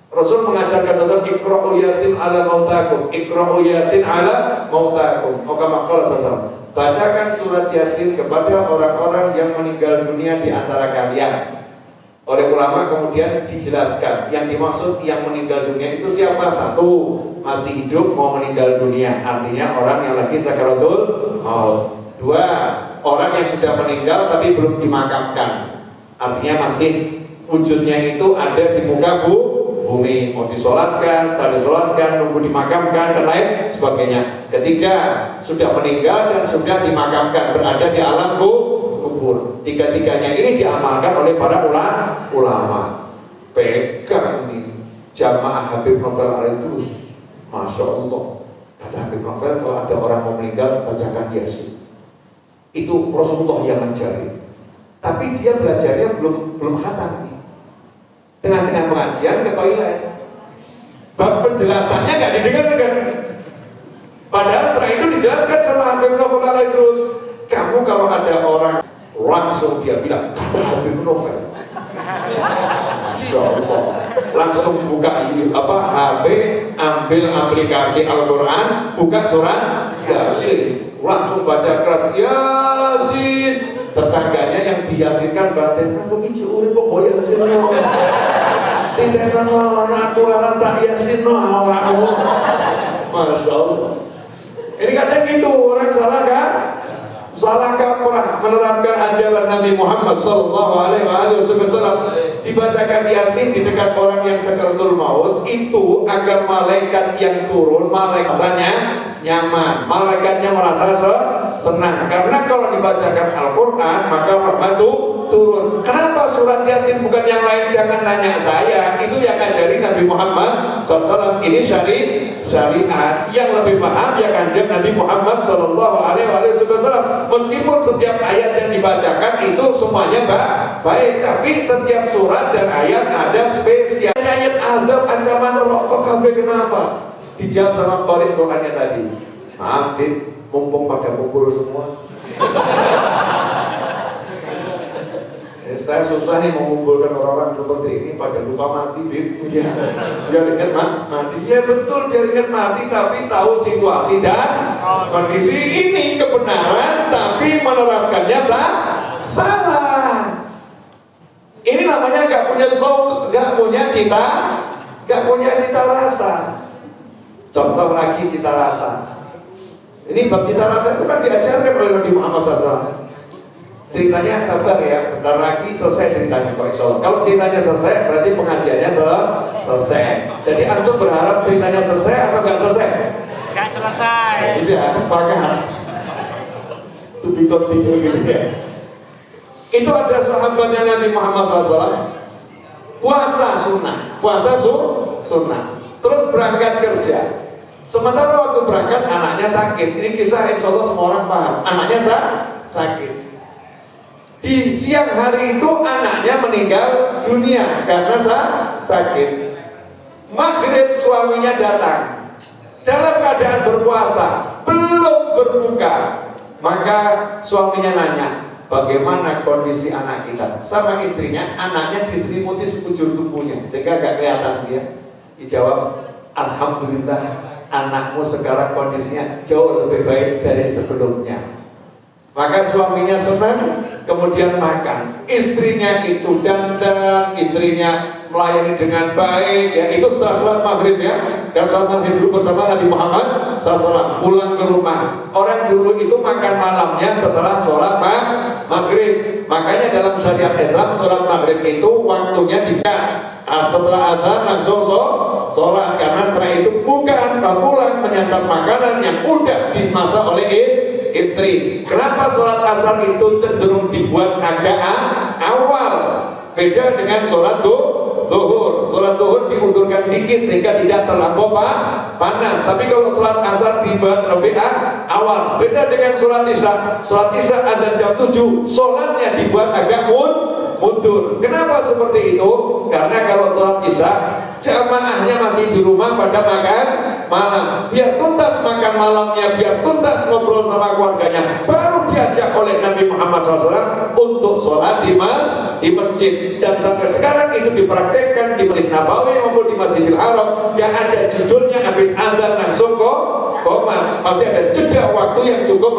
Rasul mengajarkan saudara iqra'u yasin ala mautakum, iqra'u yasin ala mautakum. Maka saudara, bacakan surat Yasin kepada orang-orang yang meninggal dunia di antara kalian. Oleh ulama kemudian dijelaskan yang dimaksud yang meninggal dunia itu siapa? Satu, masih hidup mau meninggal dunia, artinya orang yang lagi sakaratul maut. Dua, orang yang sudah meninggal tapi belum dimakamkan, artinya masih wujudnya itu ada di muka bumi, mau disolatkan, setelah disolatkan, nunggu dimakamkan dan lain sebagainya. Ketiga, sudah meninggal dan sudah dimakamkan, berada di alam kubur. Tiga-tiganya ini diamalkan oleh para ulama. Pegang ini jamaah Habib Novel Al-Idrus, Masya Allah. Kata Habib Novel, kalau ada orang mau meninggal, bacakan Yasin. Itu Rasulullah yang mencari. Tapi dia belajarnya belum khatam. Tengah-tengah pengajian ke toilet, bab penjelasannya nggak didengarkan. Padahal setelah itu dijelaskan sama Habib Novel terus. Kamu kalau ada orang langsung dia bilang kata Habib Novel, Masya Allah, langsung buka ini HP, ambil aplikasi Al-Quran, buka surat Yasin, langsung baca keras Yasin. Tetangganya yang diyasinkan batin, aku ini urip kok mau yasin no, tidak no, aku laras tak yasin no, aku, Masya Allah. Ini kadang gitu, orang salah kan? Salah kaprah menerapkan ajaran Nabi Muhammad Sallallahu Alaihi Wasallam. Dibacakan Yasin di dekat orang yang sakaratul maut itu agar malaikat yang turun, malaikatnya nyaman, malaikatnya merasa senang. Karena kalau dibacakan Al-Quran maka rahmat turun. Kenapa surat Yasin bukan yang lain? Jangan nanya saya, itu yang ngajari Nabi Muhammad SAW. Ini syariat yang lebih paham ya Kanjeng Nabi Muhammad Sallallahu Alaihi Wasallam. Meskipun setiap ayat yang dibacakan itu semuanya baik, tapi setiap surat dan ayat ada spesial. Ayat azab, ancaman rokok kabeh, kenapa? Dijawab sama qari Qurannya tadi. Maaf, mumpung pada kumpul semua. Saya susah nih mengumpulkan orang-orang seperti ini pada lupa mati, ya. Biar ingat mati, ya betul, biar ingat mati, tapi tahu situasi dan kondisi. Ini kebenaran, tapi menerapkannya salah. Ini namanya nggak punya cita rasa. Contoh lagi cita rasa. Ini bab cita rasa itu kan diajarkan oleh Nabi Muhammad SAW. Ceritanya sabar ya, bentar lagi selesai ceritanya kok insya Allah. Kalau ceritanya selesai berarti pengajiannya selesai. Jadi antum berharap ceritanya selesai atau nggak selesai? Nggak selesai. Tidak, sepakat. To be continue gitu ya. Itu ada sahabatnya Nabi Muhammad SAW, puasa sunnah, sunnah. Terus berangkat kerja. Sementara waktu berangkat anaknya sakit. Ini kisah insya Allah semua orang paham. Anaknya sakit. Di siang hari itu anaknya meninggal dunia karena sakit. Maghrib suaminya datang dalam keadaan berpuasa, belum berbuka. Maka suaminya nanya, bagaimana kondisi anak kita? Sama istrinya, anaknya diselimuti sekujur tubuhnya sehingga gak kelihatan dia. Dijawab, alhamdulillah anakmu sekarang kondisinya jauh lebih baik dari sebelumnya. Maka suaminya senang, kemudian makan. Istrinya itu dandan, istrinya melayani dengan baik. Ya, itu setelah sholat maghrib ya. Dan sholat maghrib dulu bersama Nabi Muhammad SAW. Pulang ke rumah. Orang dulu itu makan malamnya setelah sholat maghrib. Makanya dalam syariat Islam sholat maghrib itu waktunya setelah adzan langsung sholat. Karena setelah itu bukan pulang menyantap makanan yang udah dimasak oleh istri. Kenapa sholat asar itu cenderung dibuat agak awal, beda dengan sholat zuhur. Sholat zuhur diundurkan dikit sehingga tidak terlampau panas. Tapi kalau sholat asar dibuat lebih awal. Beda dengan sholat isya. Sholat isya azan jam 7, sholatnya dibuat agak mundur. Kenapa seperti itu? Karena kalau sholat isya jamaahnya masih di rumah pada makan malam, biar tuntas makan malamnya, biar tuntas ngobrol sama keluarganya, baru diajak oleh Nabi Muhammad SAW untuk sholat di masjid. Dan sampai sekarang itu dipraktekkan di Masjid Nabawi maupun di Masjidil Haram. Gak ada judulnya habis azan langsung koma, pasti ada jeda waktu yang cukup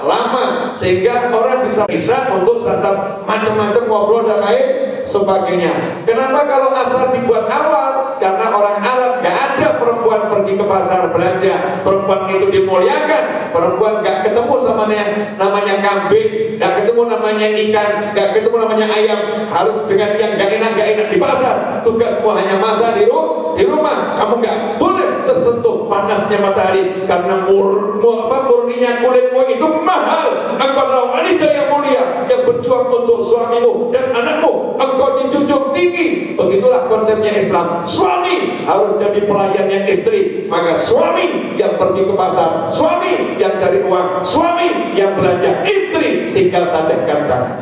lama sehingga orang bisa untuk tetap macam-macam ngobrol dan lain sebagainya. Kenapa kalau asar dibuat awal? Karena orang Arab gak ada perempuan pergi ke pasar belanja, perempuan itu dimuliakan. Perempuan gak ketemu sama namanya kambing, gak ketemu namanya ikan, gak ketemu namanya ayam, harus dengan yang gak enak di pasar. Tugasmu hanya masak di rumah. Kamu gak boleh tersentuh panasnya matahari karena murninya kulitmu itu mahal. Engkau adalah wanita yang mulia yang berjuang untuk suamimu dan anakmu. Engkau dijunjung tinggi. Begitulah konsepnya Islam. Suami harus jadi pelayannya istri. Maka suami yang pergi ke pasar, suami yang cari uang, suami yang belanja, istri tinggal tandahkan tangan.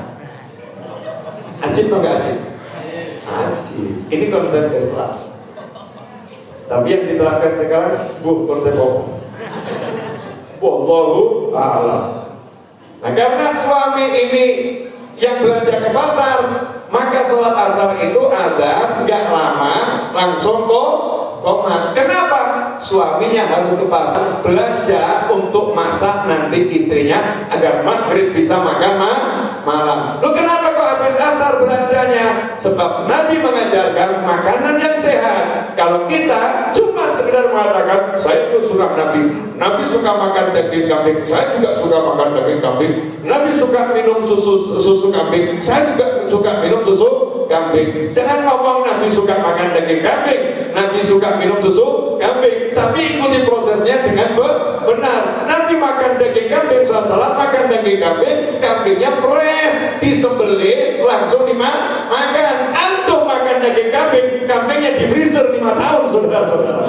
Ajib atau enggak ajib? Ajib. Ini konsep Islam. Tapi yang diterapkan sekarang konsep apa? Wallahu a'lam. Nah, karena suami ini yang belanja ke pasar, maka sholat asar itu ada nggak lama langsung koma. Kenapa? Suaminya harus ke pasar belanja untuk masak nanti istrinya agar maghrib bisa makan malam. Loh, kenapa kok habis asar belanjanya? Sebab Nabi mengajarkan makanan yang sehat. Kalau kita cuma sekedar mengatakan saya itu suka Nabi suka makan daging kambing, saya juga suka makan daging kambing. Nabi suka minum susu kambing, saya juga suka minum susu kambing. Jangan ngomong Nabi suka makan daging kambing, Nabi suka minum susu kambing, tapi ikuti prosesnya dengan benar. Nabi makan daging kambing, salah makan daging kambing, kambingnya fresh, disembelih langsung dimakan. Antum makan daging kambing, kambingnya di freezer 5 tahun, saudara-saudara.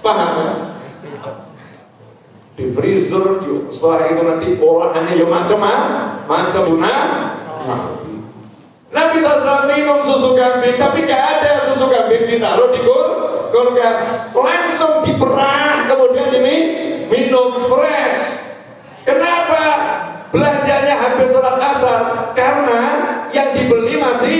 Paham? Di freezer, setelah itu nanti olahannya ya macam guna. Nabi SAW minum susu kambing, tapi gak ada susu kambing ditaruh di kulkas, langsung diperah kemudian diminum fresh. Kenapa? Belanjanya habis sholat asar, karena yang dibeli masih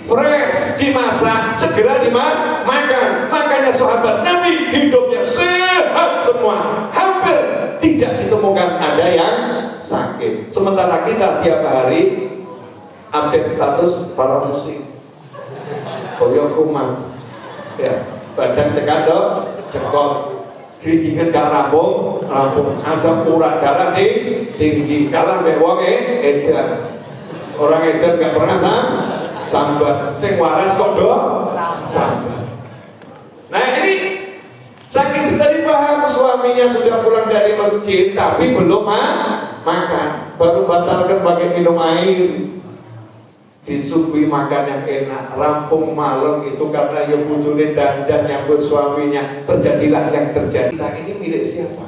fresh, dimasak, segera dimakan. Makanya sahabat Nabi hidupnya sehat semua, hampir tidak ditemukan ada yang sakit. Sementara kita tiap hari update status para musik, koyok kuman, ya, badan cekot, geringingan gak rampung, asam urat darah tinggi, kalah mbek wong edan. Orang edan gak pernah sambat, sing waras kok sambat. Nah, ini sang istri tadi paham suaminya sudah pulang dari masjid tapi belum makan, baru batalkan pakai minum air. Disuguhi makan yang enak, rampung malam itu karena ya bujune dandan nyambut suaminya. Terjadilah yang terjadi. Nah, ini milik siapa?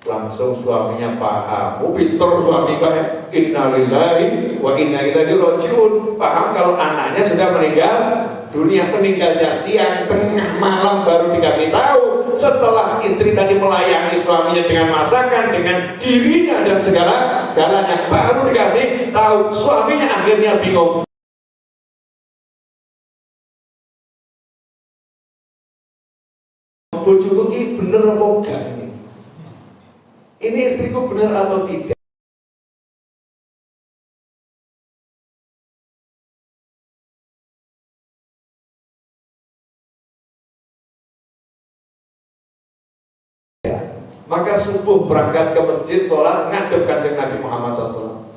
Langsung suaminya paham. Pinter suami kan, innalillahi wa inna ilaihi rajiun. Paham kalau anaknya sudah meninggal dunia, meninggalnya siang, tengah malam baru dikasih tahu. Setelah istri tadi melayani suaminya dengan masakan, dengan dirinya dan segala-galanya, baru dikasih tahu. Suaminya akhirnya bingung. Bojoku ki bener apa enggak ini? Ini istriku bener atau tidak? Maka subuh berangkat ke masjid, sholat, ngadep kanjeng Nabi Muhammad SAW.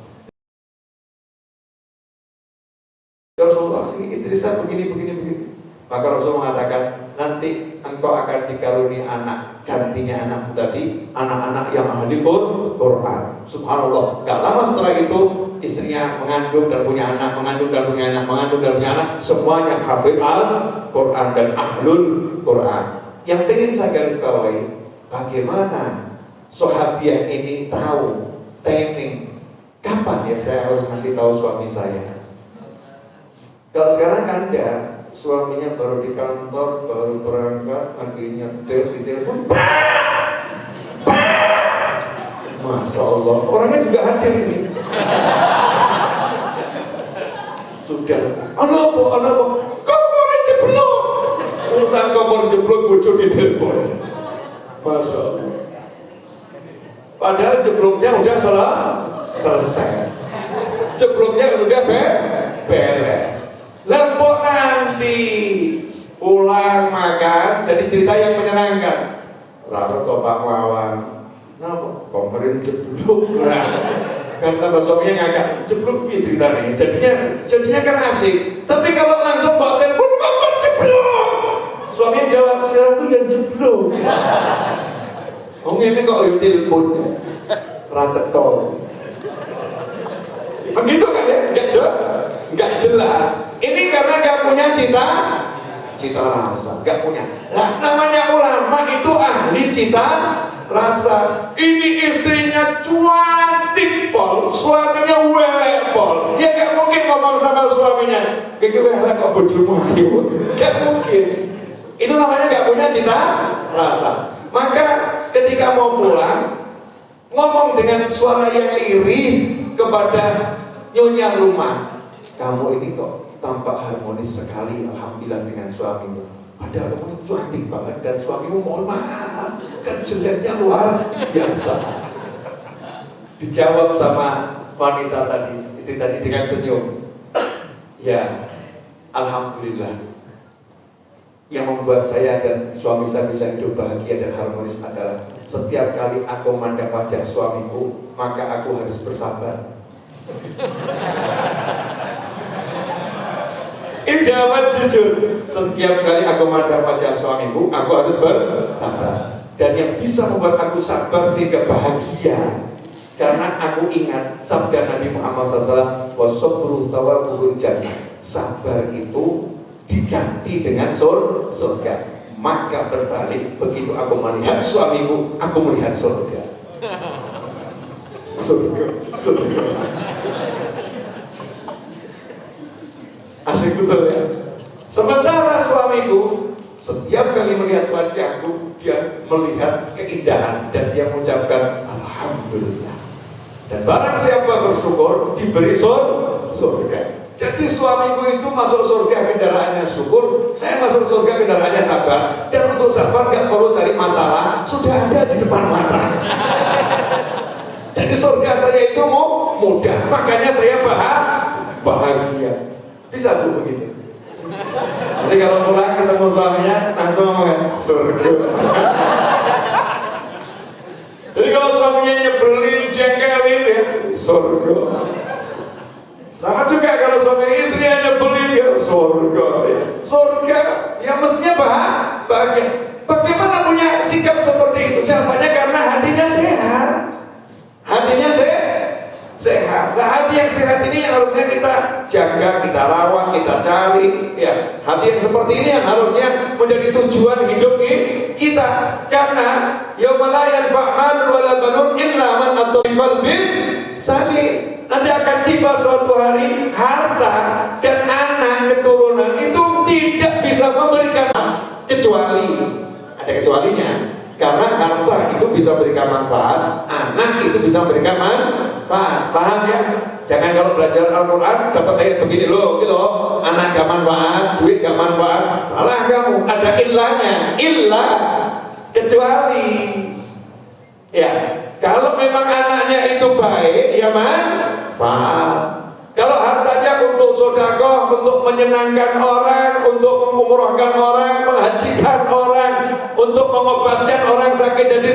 Ya Rasulullah, ini istri saya begini. Maka Rasul mengatakan, nanti engkau akan dikaruni anak, gantinya anakmu tadi, anak-anak yang ahli Quran. Subhanallah. Gak lama setelah itu, istrinya mengandung dan punya anak, mengandung dan punya anak, mengandung dan punya anak, semuanya hafid Al-Quran dan ahlul Quran. Yang ingin saya garis bawahi, bagaimana sahabiah ini tahu timing kapan ya saya harus ngasih tahu suami saya. Kalau sekarang kan enggak, suaminya baru di kantor, baru berangkat, lagi nyetir di telepon, Masya Allah, orangnya juga hadir ini. Sudah, anak apa, kompornya jeblok. Urusan kompor jeblok, bojo di telepon. Masya Allah. Padahal jebloknya udah selesai. Jebloknya sudah beres. Lempok nanti pulang makan, jadi cerita yang menyenangkan. Lalu Pak Wawan, kenapa? Komporin jeblok lah. Kan tambah suaminya ngagak, jeblok gitu ceritanya. Jadinya kan asik. Tapi kalau langsung bawa telepon, kompor jeblok. Suaminya jawab, siapa yang jeblok? Oh ini kok yang telepon, racet tol. Begitu kan ya? Nggak jelas. Ini karena nggak punya cita rasa, nggak punya. Lah namanya ulama itu ahli cita rasa. Ini istrinya cuantik pol, suaminya welek pol. Dia nggak mungkin ngomong sama suaminya, kayak welek kok bojomu gitu. Nggak mungkin. Itu namanya nggak punya cita rasa. Maka ketika mau pulang, ngomong dengan suara yang lirih kepada nyonya rumah, kamu ini kok tampak harmonis sekali, alhamdulillah dengan suamimu. Padahal kamu cantik banget dan suamimu mohon maaf, kan jeleknya luar biasa. Dijawab sama wanita tadi, istri tadi dengan senyum. Ya, alhamdulillah. Yang membuat saya dan suami saya bisa hidup bahagia dan harmonis adalah setiap kali aku memandang wajah suamiku, maka aku harus bersabar. Ini jawaban jujur. Setiap kali aku memandang wajah suamiku, aku harus bersabar. Dan yang bisa membuat aku sabar sehingga bahagia, karena aku ingat sabda Nabi Muhammad SAW, wasabru thawabul jannah. Sabar itu diganti dengan surga. Maka berbalik, begitu aku melihat suamiku, aku melihat surga. Surga. Asik betul ya. Sementara suamiku setiap kali melihat wajahku, dia melihat keindahan dan dia mengucapkan alhamdulillah. Dan barang siapa bersyukur diberi surga. Jadi suamiku itu masuk surga kendaraannya syukur, saya masuk surga kendaraannya sabar. Dan untuk sabar gak perlu cari masalah, sudah ada di depan mata. Jadi surga saya itu mudah, makanya saya bahagia. Bisa Bu begitu. Jadi kalau pulang ketemu suaminya langsung ngomong surga. Jadi kalau suaminya nyebelin, jengkelin ya surga. Sama juga kalau suami istri yang nyebelin ya surga. Surga yang mestinya bahagia. Bagaimana punya sikap seperti itu? Jawabannya karena hatinya sehat. Hatinya sehat. Nah hati yang sehat ini yang harusnya kita jaga, kita rawat, kita cari. Ya, hati yang seperti ini yang harusnya menjadi tujuan hidup kita. Karena yauma la yanfa' malun wala banun illa man ata biqalbin salim. Nanti akan tiba suatu hari harta dan anak keturunan itu tidak bisa memberikan kecuali ada kecualinya. Karena harta itu bisa memberikan manfaat, anak itu bisa memberikan manfaat. Paham ya? Jangan kalau belajar Al-Quran dapat ayat begini loh, gitu loh. Anak gak manfaat, duit gak manfaat. Salah kamu, ada illahnya. Illah, kecuali. Ya, kalau memang anaknya itu baik, ya manfaat. Kalau hartanya untuk sedekah, untuk menyenangkan orang, untuk mengumrohkan orang, menghajikan orang, untuk mengobatkan orang sakit jadi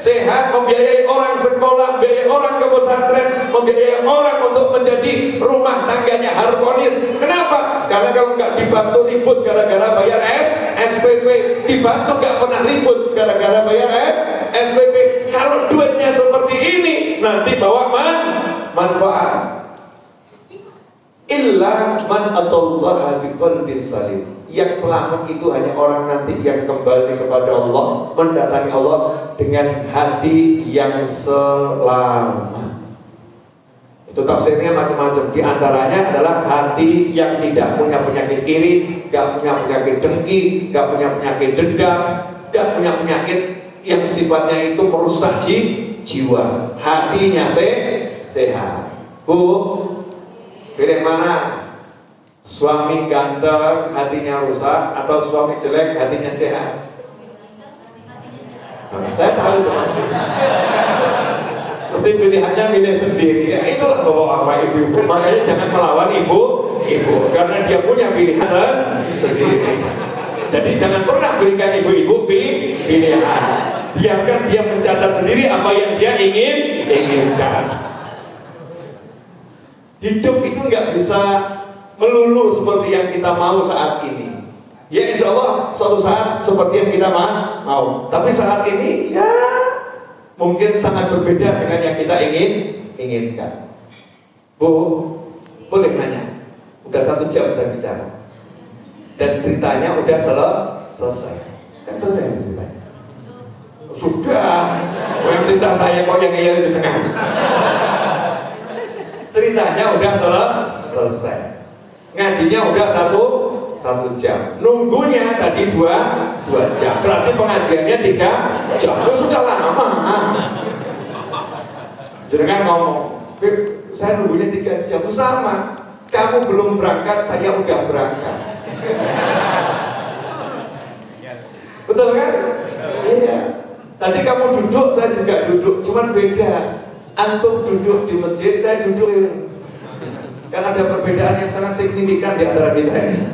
sehat, membiayai orang sekolah, membiayai orang ke pesantren, membiayai orang untuk menjadi rumah tangganya harmonis. Kenapa? Karena kalau nggak dibantu ribut gara-gara bayar SPP, dibantu nggak pernah ribut gara-gara bayar SPP. Kalau duitnya seperti ini, nanti bawa manfaat. man atallaha biqalbin salim. Yang selamat itu hanya orang nanti yang kembali kepada Allah, mendatangi Allah dengan hati yang selamat. Itu tafsirnya macam-macam. Di antaranya adalah hati yang tidak punya penyakit iri, gak punya penyakit dengki, gak punya penyakit dendam, gak punya penyakit yang sifatnya itu merusak jiwa. Hatinya sehat. Bu, pilih mana? Suami ganteng, hatinya rusak, atau suami jelek, hatinya sehat? Saya tahu itu pasti. Pasti pilihannya milih sendiri. Ya, itulah bapak-bapak ibu-ibu. Makanya jangan melawan ibu, karena dia punya pilihan sendiri. Jadi jangan pernah berikan ibu-ibu pilihan. Biarkan dia mencatat sendiri apa yang dia inginkan. Hidup itu nggak bisa melulu seperti yang kita mau saat ini. Ya insya Allah suatu saat seperti yang kita mau. Tapi saat ini ya mungkin sangat berbeda dengan yang kita inginkan. Bu, boleh nanya? Udah 1 jam saya bicara. Dan ceritanya udah selesai. Kan selesai ceritanya. Sudah. Yang cerita saya kok yang iya jenengan. Ceritanya udah selesai. Ngajinya udah 1 jam. Nunggunya tadi 2 jam. Berarti pengajiannya 3 jam. Itu sudah lama. Jenengan ngomong, Beb, saya nunggunya 3 jam. Sama. Kamu belum berangkat, saya udah berangkat. Betul kan? Iya. Tadi kamu duduk, saya juga duduk. Cuman beda. Antum duduk di masjid, saya duduk. Kan ada perbedaan yang sangat signifikan di antara kita ini.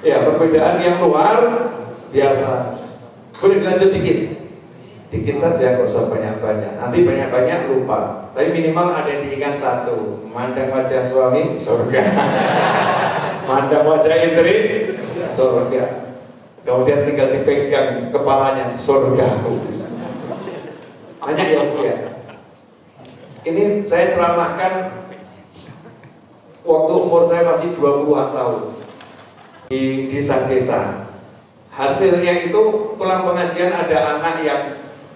Ya, perbedaan yang luar biasa. Boleh dilanjut dikit saja, nggak usah banyak-banyak. Nanti banyak-banyak lupa. Tapi minimal ada yang diingat 1. Mandang wajah suami, surga. Mandang wajah istri, surga. Kemudian tinggal dipegang kepalanya, surgaku. Banyak ya Bu ya. Ini saya ceramahkan waktu umur saya masih 20-an tahun di desa-desa. Hasilnya itu pulang pengajian ada anak yang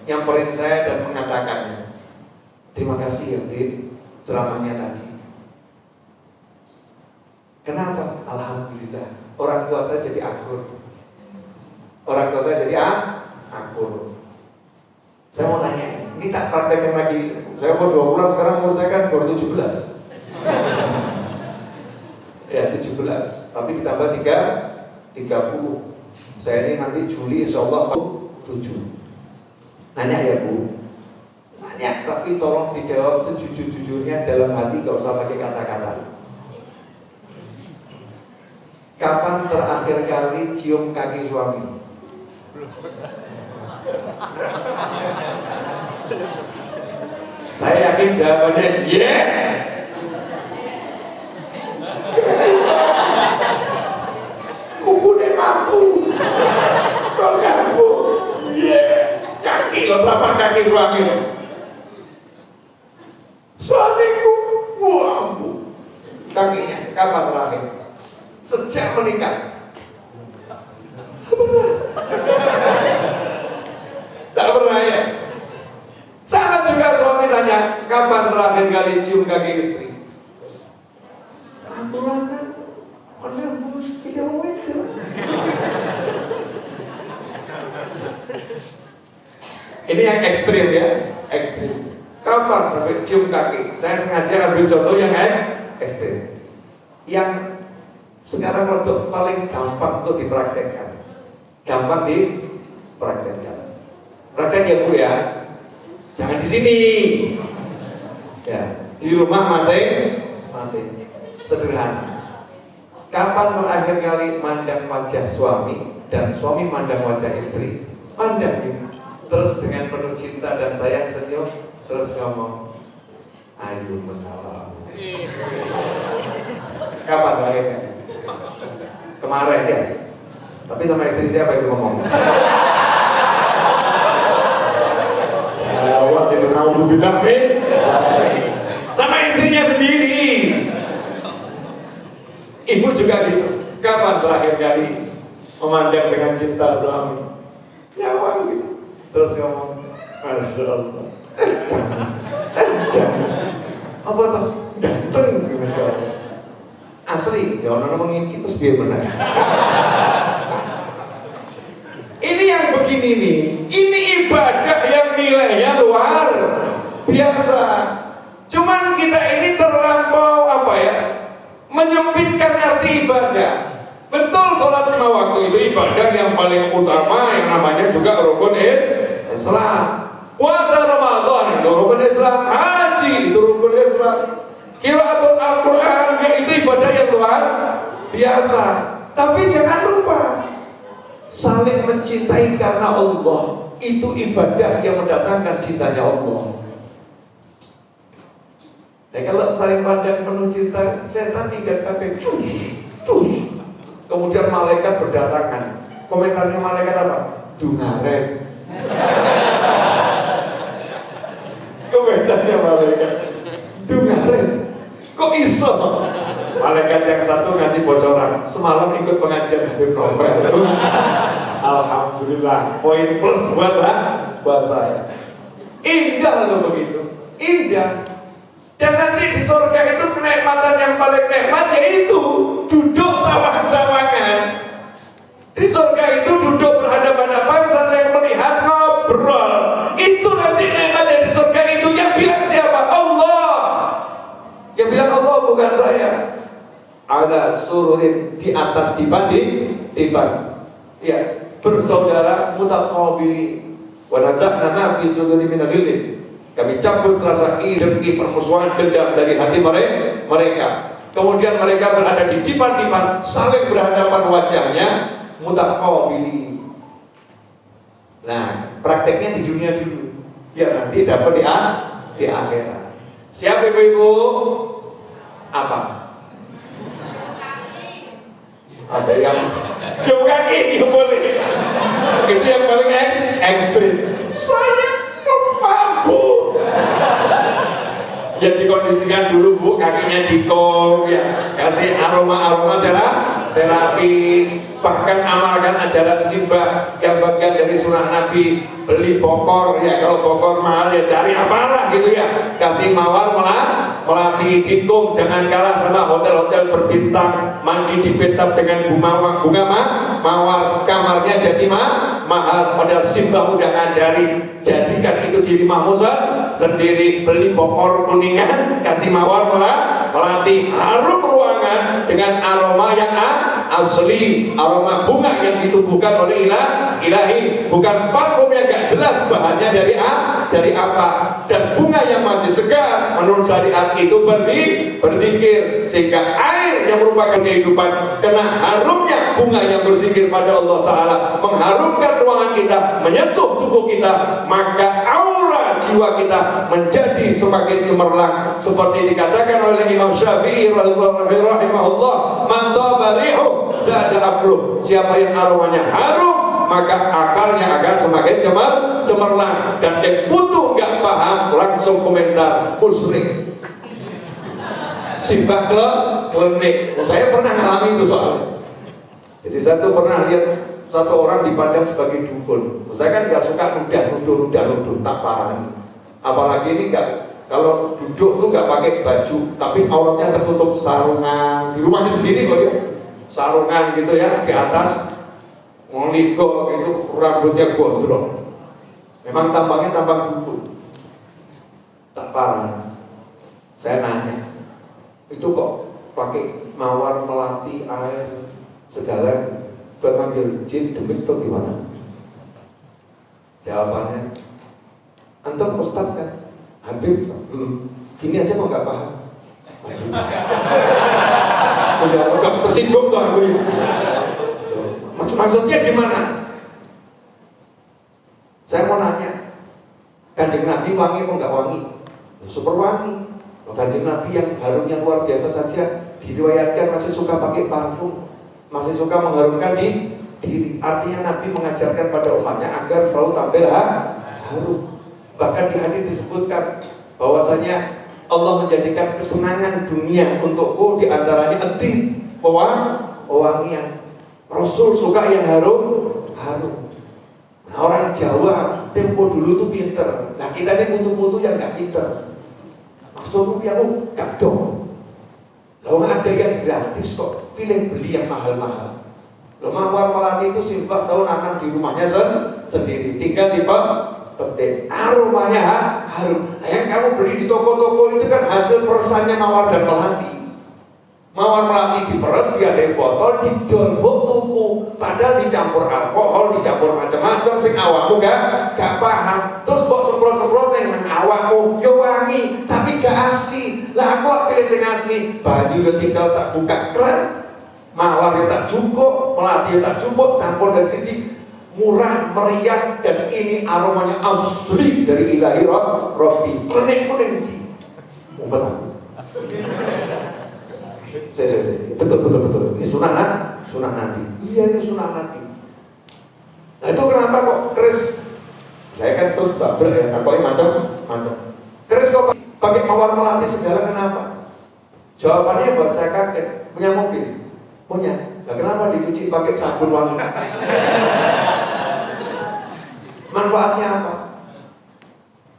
nyamperin saya dan mengatakan, terima kasih ya Bib, ceramahnya tadi. Kenapa? Alhamdulillah, orang tua saya jadi akur. Orang tua saya jadi akur. Saya mau nanya, ini tak praktekkan lagi. Saya umur 20 sekarang umur saya kan baru 17. Ya 17, tapi ditambah 30. Saya ini nanti Juli insya Allah 7. Nanya ya Bu, nanya tapi tolong dijawab sejujur-jujurnya dalam hati, gak usah pakai kata-kata. Kapan terakhir kali cium kaki suami? Saya yakin jawabannya yeah. Kukunya matu. Kalau kamu yeah. Kaki lo, telapak kaki suami lo. Suamiku buang Bu. Kakinya kapan terakhir? Sejak menikah. Tak pernah ya. Sama juga suami tanya, kapan terakhir kali cium kaki istri? Aku kan, orang bos kita mau itu. Ini yang ekstrim ya, ekstrim. Kapan sampai cium kaki? Saya sengaja ambil contoh yang ekstrim. Yang sekarang untuk paling gampang untuk dipraktekkan. Gampang dipraktekkan. Praktek ya Bu ya. Jangan di sini. Ya, di rumah masing-masing. Sederhana. Kapan terakhir kali mandang wajah suami dan suami mandang wajah istri? Mandang ya. Terus dengan penuh cinta dan sayang senyum, terus ngomong, ayo menolong. Kapan terakhirnya? Kemarin ya. Tapi sama istri siapa itu ngomong? Sama istrinya sendiri. Ibu juga terakhir kali memandang dengan cinta suami? Nyawang gitu. Terus ngomong, Masya Allah. Jangan. Apa tuh? Ganteng, Masya Allah. Asli, ya orang ngomongin itu biar benar. Ini yang begini nih, ini ibadah yang nilainya luar biasa. Cuman kita ini terlampau apa ya, menyempitkan arti ibadah. Betul, sholat 5 waktu itu ibadah yang paling utama, yang namanya juga rukun Islam. Puasa Ramadan itu rukun Islam, haji itu rukun Islam, qiraatul Al-Quran itu ibadah yang luar biasa. Tapi jangan lupa, saling mencintai karena Allah itu ibadah yang mendatangkan cintanya Allah. Dan kalau saling pandang penuh cinta, setan minggat kabeh, cus. Kemudian malaikat berdatangan. Komentarnya malaikat apa? Dungaren. Komentarnya malaikat, Dungaren. Kok iso? Malaikat yang satu ngasih bocoran. Semalam ikut pengajian Habib Novel. Alhamdulillah, poin plus buat saya. Indah loh begitu, indah. Dan nanti di surga itu kenikmatan yang paling nikmat yaitu duduk sawang-sawangan. Di surga itu duduk berhadapan-hadapan sambil melihat ngobrol. Itu nanti nikmat di surga itu. Yang bilang siapa? Allah. Yang bilang Allah, bukan saya. Ada sururin, di atas dipan. Ya, bersaudara mutaqabili. Wa naza'na ma fi suduri min ghillin. Kami cabut rasa iri, permusuhan, dendam dari hati mereka. Kemudian mereka berada di dipan-dipan, saling berhadapan wajahnya, mutaqabili. Nah, prakteknya di dunia dulu, biar nanti dapat di akhirat. Siap ibu-ibu? Apa? Ada yang cium kaki, ya boleh. Itu yang paling ekstrim. Saya mampu. Yang dikondisikan dulu bu, kakinya dikong, ya, kasih aroma terapi. Bahkan amalkan ajaran Simbah yang bagian dari sunnah Nabi. Beli bokor, ya kalau bokor mahal ya cari apalah gitu ya. Kasih mawar melati dikong. Jangan kalah sama hotel-hotel berbintang. Mandi di bathtub dengan bunga mawar. Kamarnya jadi mahal. Padahal Simbah udah ngajari. Jadikan itu di rumahmu sendiri. Beli bokor kuningan, kasih mawar melati. Harum ruangan dengan aroma yang asli, aroma bunga yang ditumbuhkan oleh ilahi, bukan parfum yang gak jelas bahannya dari apa. Dan bunga yang masih segar menurut syariat itu berzikir, sehingga air yang merupakan kehidupan kena harumnya bunga yang berzikir pada Allah Ta'ala, mengharumkan ruangan kita, menyentuh tubuh kita, maka aura jiwa kita menjadi semakin cemerlang. Seperti dikatakan oleh Imam Syafi'i rahimahullah, man taba rihu zada aqluh. Siapa yang aromanya harum, maka akalnya akan semakin cemerlang. Dan yang butuh nggak paham langsung komentar musyrik. Simbah klinik. Saya pernah ngalami itu soalnya. Jadi saya tuh pernah lihat satu orang dipandang sebagai dukun. Saya kan nggak suka nuduh, tak parani. Apalagi ini nggak, kalau duduk tuh nggak pakai baju, tapi auratnya tertutup sarungan. Di rumahnya sendiri kok ya, sarungan gitu ya, di atas ngeligo gitu, rambutnya gondrong. Memang tampangnya tampang dukun, tak parah. Saya nanya, itu kok pakai mawar melati air segala buat manggil jin demit atau gimana? Jawabannya, antum ustad kan? Habib, gini aja kok nggak paham. Udah tersinggung tuh aku ya. Maksudnya gimana? Saya mau nanya, Kanjeng Nabi wangi apa nggak wangi? Super wangi. Kanjeng Nabi yang harumnya luar biasa saja diriwayatkan masih suka pakai parfum, masih suka mengharumkan diri. Artinya Nabi mengajarkan pada umatnya agar selalu tampil harum. Bahkan di hadis disebutkan bahwasanya Allah menjadikan kesenangan dunia untukku, diantaranya pewangian. Rasul suka yang harum. Nah, orang Jawa tempo dulu tuh pinter. Nah kita ini putu-putu yang nggak pinter. Maksudku aku gak dong. Lalu ada yang gratis kok, pilih beli yang mahal-mahal. Lalu Mawar Melati itu Silva setahun akan di rumahnya sendiri, tinggal di petik. Aromanya harum. Nah, yang kamu beli di toko-toko itu kan hasil peresannya Mawar dan Melati. Mawar Melati diperes, dia ada botol, didombok tuku. Padahal dicampur alkohol, dicampur macam-macam. Sing awakmu gak paham. Terus kok semprot-semprot nang awakmu, yo wangi, tapi gak asli. Lah aku pilih sing asli. Banyu yo tinggal tak buka keran, Mawar yo tak cukup, Melati yo tak cukup, campur dari sisi murah meriah dan ini aromanya asli dari Ilahi Rabbi. Kuning di. Umpet aku. Betul. Ini sunnah Nabi. Iya, ini sunnah Nabi. Nah itu kenapa kok keris? Saya kan terus babrek ya, takutnya macam-macam. Keris kok pakai Mawar Melati segala, kenapa? Jawabannya buat saya kaget. Punya mobil? Punya. Nah, kenapa dicuci pakai sabun wangi? Manfaatnya apa?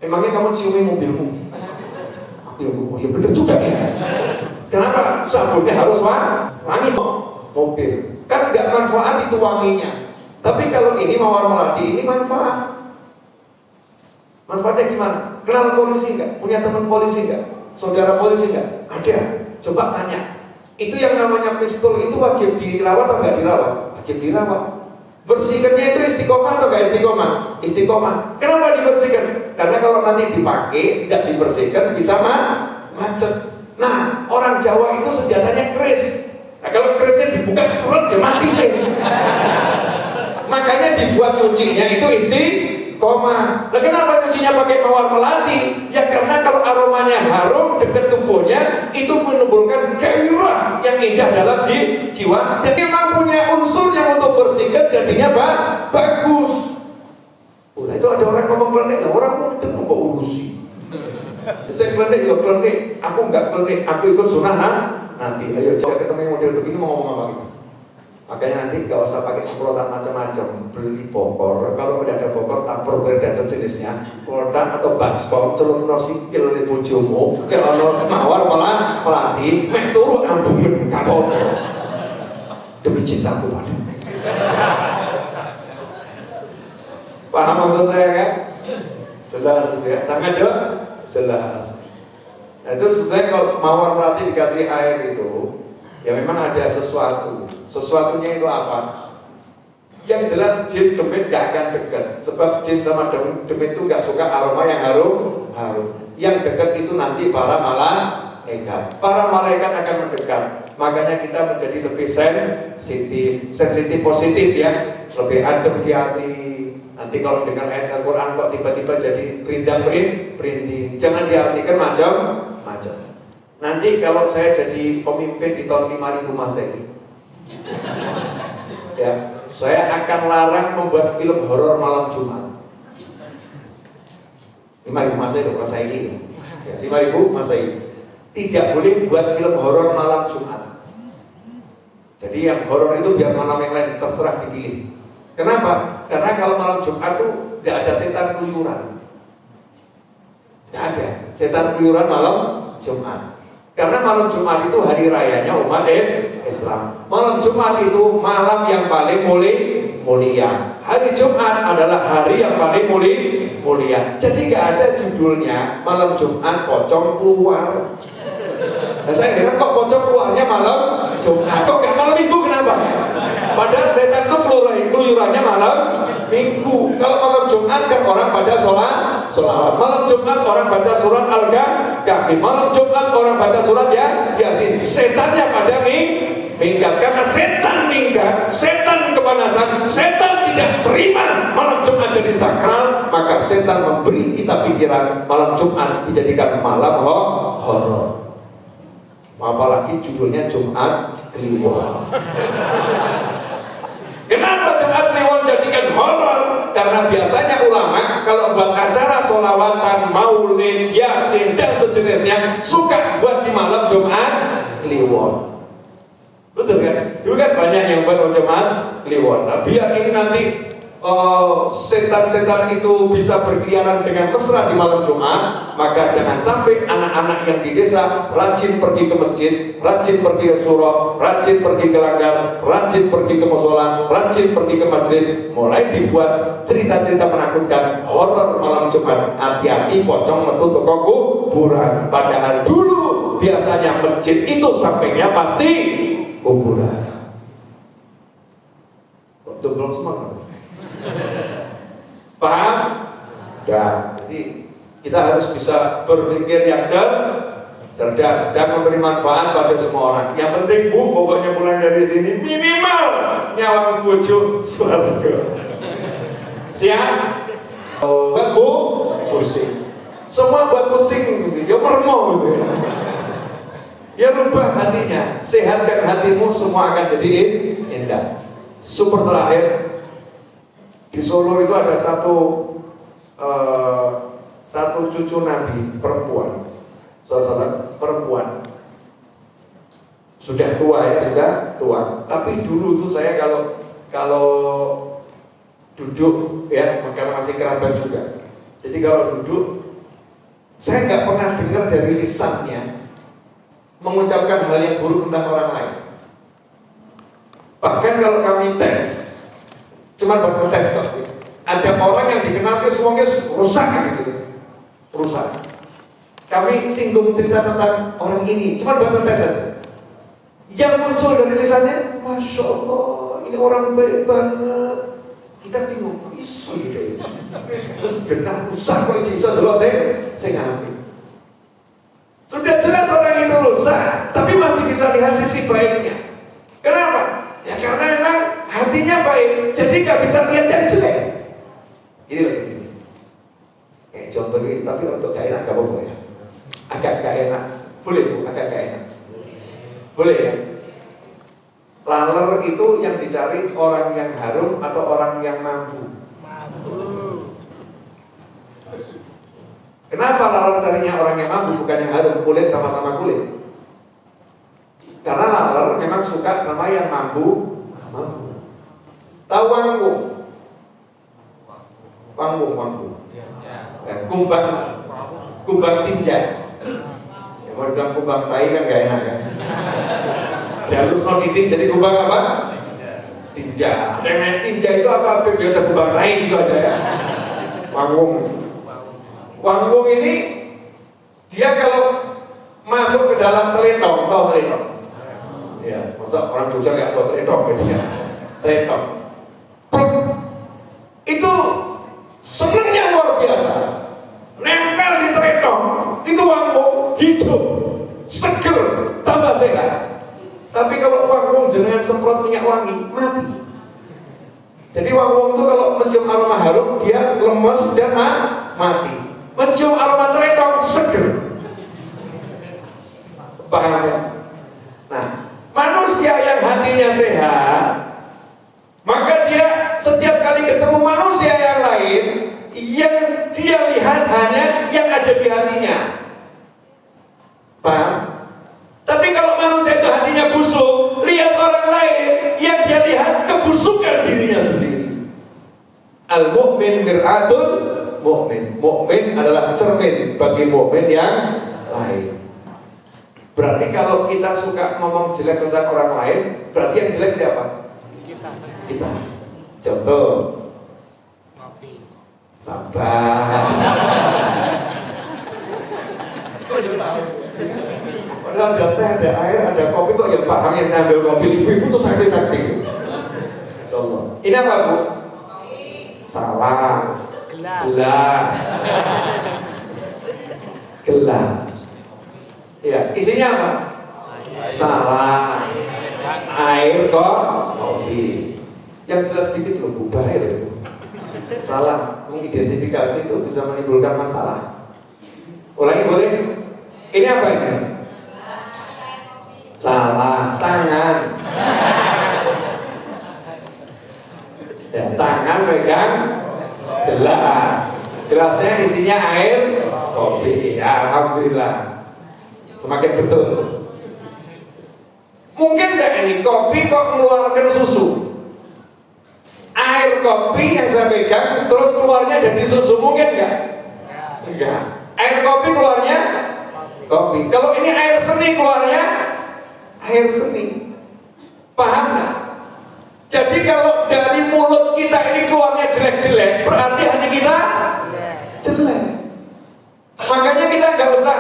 Emangnya kamu ciumi mobilmu? Oh ya bener juga ya. Kenapa sabunnya harus wangi mobil? Kan nggak manfaat itu wanginya. Tapi kalau ini Mawar Melati ini manfaat. Manfaatnya gimana? Kenal polisi nggak? Punya teman polisi nggak? Saudara polisi nggak? Ada. Coba tanya. Itu yang namanya pistol itu wajib dirawat atau nggak dirawat? Wajib dirawat. Bersihkannya itu istiqomah atau nggak istiqomah? Istiqomah. Kenapa dibersihkan? Karena kalau nanti dipakai tidak dibersihkan bisa macet. Nah, orang Jawa itu senjatanya keris. Nah, kalau kerisnya dibuka seret ya mati sih. Makanya dibuat nyucinya itu istiqomah. Nah, kenapa nyucinya pakai Mawar Melati? Ya karena kalau aromanya harum dekat tubuhnya itu menimbulkan gairah yang indah dalam jiwa. Dan memang punya unsur yang untuk bersihkan jadinya bagus. Nah, itu ada orang ngomong klenik, orang mudeng kok urusi. Saya klenik ya klenik, aku nggak klenik, aku ikut sunnah nanti. Ayo coba ketemu model begini mau ngomong apa gitu. Makanya nanti nggak usah pakai semprotan macam-macam, beli bokor. Kalau udah ada bokor, Tupperware dan sejenisnya, produk atau baskom, celupno sikil di bojomu, kalau Mawar Melati, meh turu ambungen kapok. Demi cintaku padamu. Paham maksud saya kan? Jelas ya, sangat jelas. Nah itu sebenarnya kalau Mawar Melati dikasih air itu, ya memang ada sesuatu. Sesuatunya itu apa? Yang jelas jin demit gak akan dekat. Sebab jin sama demit itu gak suka aroma yang harum. Yang dekat itu nanti para malaikat. Para malaikat akan mendekat. Makanya kita menjadi lebih sensitif positif ya, lebih adem di hati. Nanti kalau dengar ayat Al-Quran kok tiba-tiba jadi perintah-perintah, jangan diartikan macam-macam. Nanti kalau saya jadi pemimpin di tahun 5000 Masehi, ya, saya akan larang membuat film horor malam Jumat. 5000 Masehi itu saya ini, ya, 5000 Masehi tidak boleh buat film horor malam Jumat. Jadi yang horor itu biar malam yang lain terserah dipilih. Kenapa? Karena kalau malam Jumat itu tidak ada setan keluyuran. Tidak ada setan keluyuran malam Jumat. Karena malam Jumat itu hari rayanya umat Islam. Malam Jumat itu malam yang paling mulia. Hari Jumat adalah hari yang paling mulia. Jadi nggak ada judulnya malam Jumat pocong keluar. Nah, saya heran kok pocong keluarnya malam Jumat. Kok nggak malam Minggu, kenapa? Padahal setan itu keluyurannya malam Minggu. Kalau malam Jumat kan orang pada sholawat. Malam Jumat orang baca surat Al-Kahfi. Malam Jumat orang baca surat Yasin. Setannya pada minggat. Karena setan minggat, setan kepanasan, setan tidak terima malam Jumat jadi sakral. Maka setan memberi kita pikiran malam Jumat dijadikan malam horor. Apalagi judulnya Jumat Kliwon. Kenapa Jumat Kliwon jadikan horor? Karena biasanya ulama kalau buat acara sholawatan, maulid, yasin dan sejenisnya suka buat di malam Jumat Kliwon. Betul kan? Dulu kan banyak yang buat Jumat Kliwon. Nah, biar ini nanti setan-setan itu bisa berkeliaran dengan mesra di malam Jumat, maka jangan sampai anak-anak yang di desa rajin pergi ke masjid, rajin pergi ke surau, rajin pergi ke langgar, rajin pergi ke musola, rajin pergi ke majelis. Mulai dibuat cerita-cerita menakutkan, horor malam Jumat. Hati-hati pocong metu toko kuburan. Padahal dulu biasanya masjid itu sampingnya pasti kuburan. Double semangat. Paham? Nah, jadi kita harus bisa berpikir yang cerdas dan memberi manfaat pada semua orang. Yang penting Bu, pokoknya pulang dari sini minimal nyawang bojo swarga. Siap? Buat Bu, pusing. Semua buat pusing gitu. Ya mermo gitu ya. Ya rubah hatinya, sehatkan hatimu, semua akan jadi indah. Super terakhir. Di Solo itu ada satu cucu Nabi perempuan, saudara perempuan, sudah tua ya, sudah tua. Tapi dulu tuh saya kalau duduk ya, karena masih kerabat juga. Jadi kalau duduk, saya nggak pernah dengar dari lisannya mengucapkan hal yang buruk tentang orang lain. Bahkan kalau kami tes. Cuma buat tes kok. Ada orang yang dikenal ke semuanya rusak gitu, rusak. Kami singgung cerita tentang orang ini, cuma buat tes saja. Yang muncul dari lisannya, Masya Allah, ini orang baik banget. Kita bingung, kok isu ya? Terus benar rusak kok isu dulu saya ngambil. Sudah jelas orang itu rusak, tapi masih bisa lihat sisi baiknya. Kenapa? Ya karena memang hatinya baik, jadi nggak bisa lihat yang jelek. Ini loh ini. Contoh ini, tapi untuk gak enak gak apa-apa ya. Agak gak enak, boleh Bu, agak gak enak. Boleh ya. Laler itu yang dicari orang yang harum atau orang yang mampu? Mampu. Kenapa laler carinya orang yang mampu bukan yang harum? Kulit sama-sama kulit. Karena laler memang suka sama yang mampu. Tahu wanggung? Wanggung. Kumbang tinja. Ya mau dibilang kumbang tai kan gak enak kan? Jalur no titik jadi kumbang apa? Tinja. Ada yang tinja itu apa? Biasa kumbang tai itu aja ya. Wanggung ini dia kalau masuk ke dalam teletong, tahu teletong? Ya, masa orang Jogja nggak tahu teletong gitu ya? Teletong. Itu senengnya luar biasa. Nempel di teletong, itu wanggung hidup, seger, tambah sehat. Tapi kalau wanggung dengan semprot minyak wangi, mati. Jadi wanggung itu kalau mencium aroma harum, dia lemes dan mati. Mencium aroma teletong, seger. Paham ya? Nah, manusia yang hatinya sehat, maka dia setiap kali ketemu manusia yang lain, yang dia lihat hanya yang ada di hatinya. Paham? Tapi kalau manusia itu hatinya busuk, lihat orang lain, yang dia lihat kebusukan dirinya sendiri. Al-mu'min mir'atul mu'min. Mu'min adalah cermin bagi mu'min yang lain. Berarti kalau kita suka ngomong jelek tentang orang lain, berarti yang jelek siapa? Kita. Contoh. Ngopi. Sabar. Padahal ada teh, ada air, ada kopi, kok yang paham yang saya ambil kopi. Ibu-ibu tuh sakti-sakti. Insyaallah. Ini apa Bu? Salah. Gelas. Gelas. Ya, isinya apa? Salah. Air kok kopi. Yang jelas dikit loh Bu, bahaya itu. Salah mengidentifikasi itu bisa menimbulkan masalah. Ulangi boleh? Ini apa ini? Salah tangan. Ya, tangan pegang gelas. Gelasnya isinya air kopi. Ya, alhamdulillah. Semakin betul. Mungkin nggak ini kopi kok mengeluarkan susu? Air kopi yang saya pegang terus keluarnya jadi susu, mungkin nggak? Enggak. Air kopi keluarnya kopi. Kalau ini air seni keluarnya air seni. Paham nggak? Jadi kalau dari mulut kita ini keluarnya jelek-jelek, berarti hati kita jelek. Makanya kita nggak usah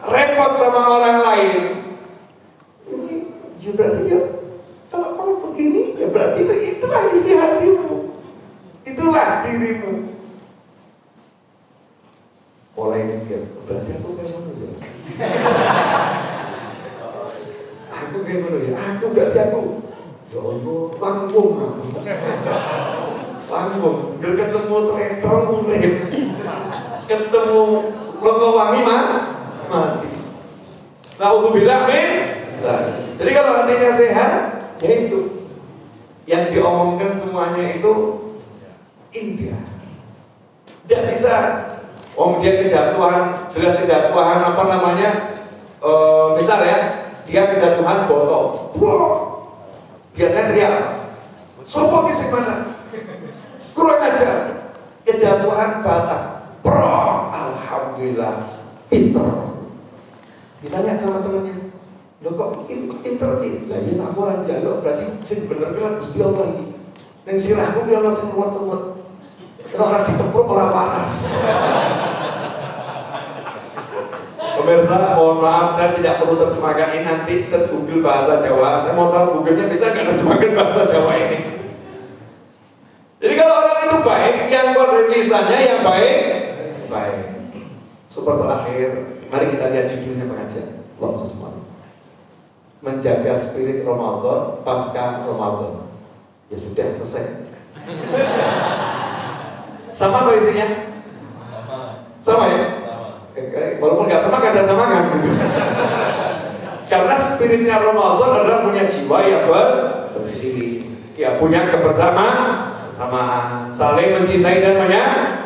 repot sama orang lain. Ya berarti ya, kalau kamu begini, ya berarti itulah isi hatimu, itulah dirimu. Mulai mikir, berarti aku kayak mana ya? Aku kayak mana ya? Aku berarti aku, ya Allah, panggung aku. Panggung, ketemu teletong urip, ketemu wangi mati. Nauzubillah min. Jadi kalau hatinya sehat, ya itu yang diomongkan semuanya itu indah. Tidak bisa, dia kejatuhan, jelas kejatuhan apa namanya? Misal ya, dia kejatuhan botol, biasanya teriak, sopo sing mana? Kurang ajar. Kejatuhan bata, alhamdulillah, pinter. Ditanya sama temennya, lo kok pinter nih? Lah iya aku orang jaluk, berarti sing bener kan Gusti Allah iki. Ning sirahku ki ana sing ruwet-ruwet. Ora dikepuk ora waras. Pemirsa, mohon maaf saya tidak perlu terjemahkan ini, nanti set Google bahasa Jawa. Saya mau tahu Google-nya bisa nggak terjemahkan bahasa Jawa ini. Jadi kalau orang itu baik, yang lisannya yang baik. Super terakhir, mari kita lihat judulnya pengajian. Allah semua. Menjaga spirit Ramadan pasca Ramadan. Ya sudah selesai. Sama apa isinya? Sama ya? Walaupun nggak sama, kan saya samakan. Karena spiritnya Ramadan adalah punya jiwa yang bersih, ya punya kebersamaan, saling mencintai dan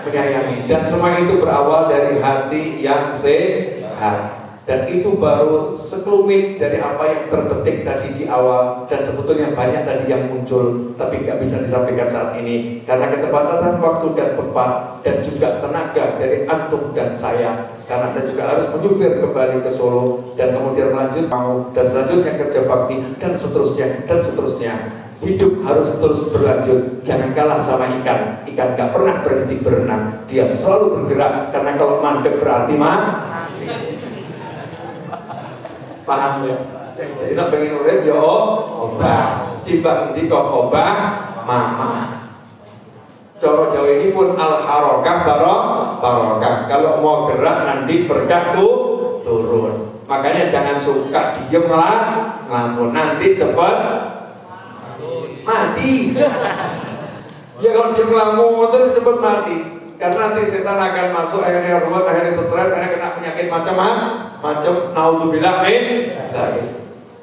menyayangi, dan semua itu berawal dari hati yang sehat. Dan itu baru sekelumit dari apa yang terbetik tadi di awal. Dan sebetulnya banyak tadi yang muncul, tapi nggak bisa disampaikan saat ini karena keterbatasan waktu dan tempat, dan juga tenaga dari antum dan saya. Karena saya juga harus menyupir kembali ke Solo, dan kemudian melanjut mau, dan selanjutnya kerja bakti, dan seterusnya, dan seterusnya. Hidup harus terus berlanjut. Jangan kalah sama ikan. Ikan nggak pernah berhenti berenang. Dia selalu bergerak, karena kalau mandek berarti paham ya? Jadi nak pengen urip ya obah. Simbah ngendi kok obah mama. Cara Jawa ini pun al harokah barokah. Kalau mau gerak nanti berkah turun. Makanya jangan suka diem ngelamun, nanti cepat mati. Ya kalau diem ngelamun itu cepat mati. Karena nanti setan akan masuk, akhirnya ruwet, akhirnya stres, akhirnya kena penyakit macam-macam. Naudzubillah min.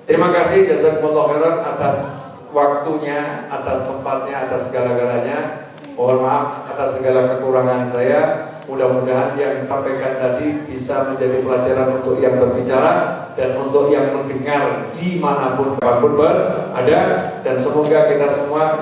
Terima kasih jazakumullah khairan atas waktunya, atas tempatnya, atas segala-galanya. Mohon maaf atas segala kekurangan saya. Mudah-mudahan yang disampaikan tadi bisa menjadi pelajaran untuk yang berbicara dan untuk yang mendengar dimanapun berada. Dan semoga kita semua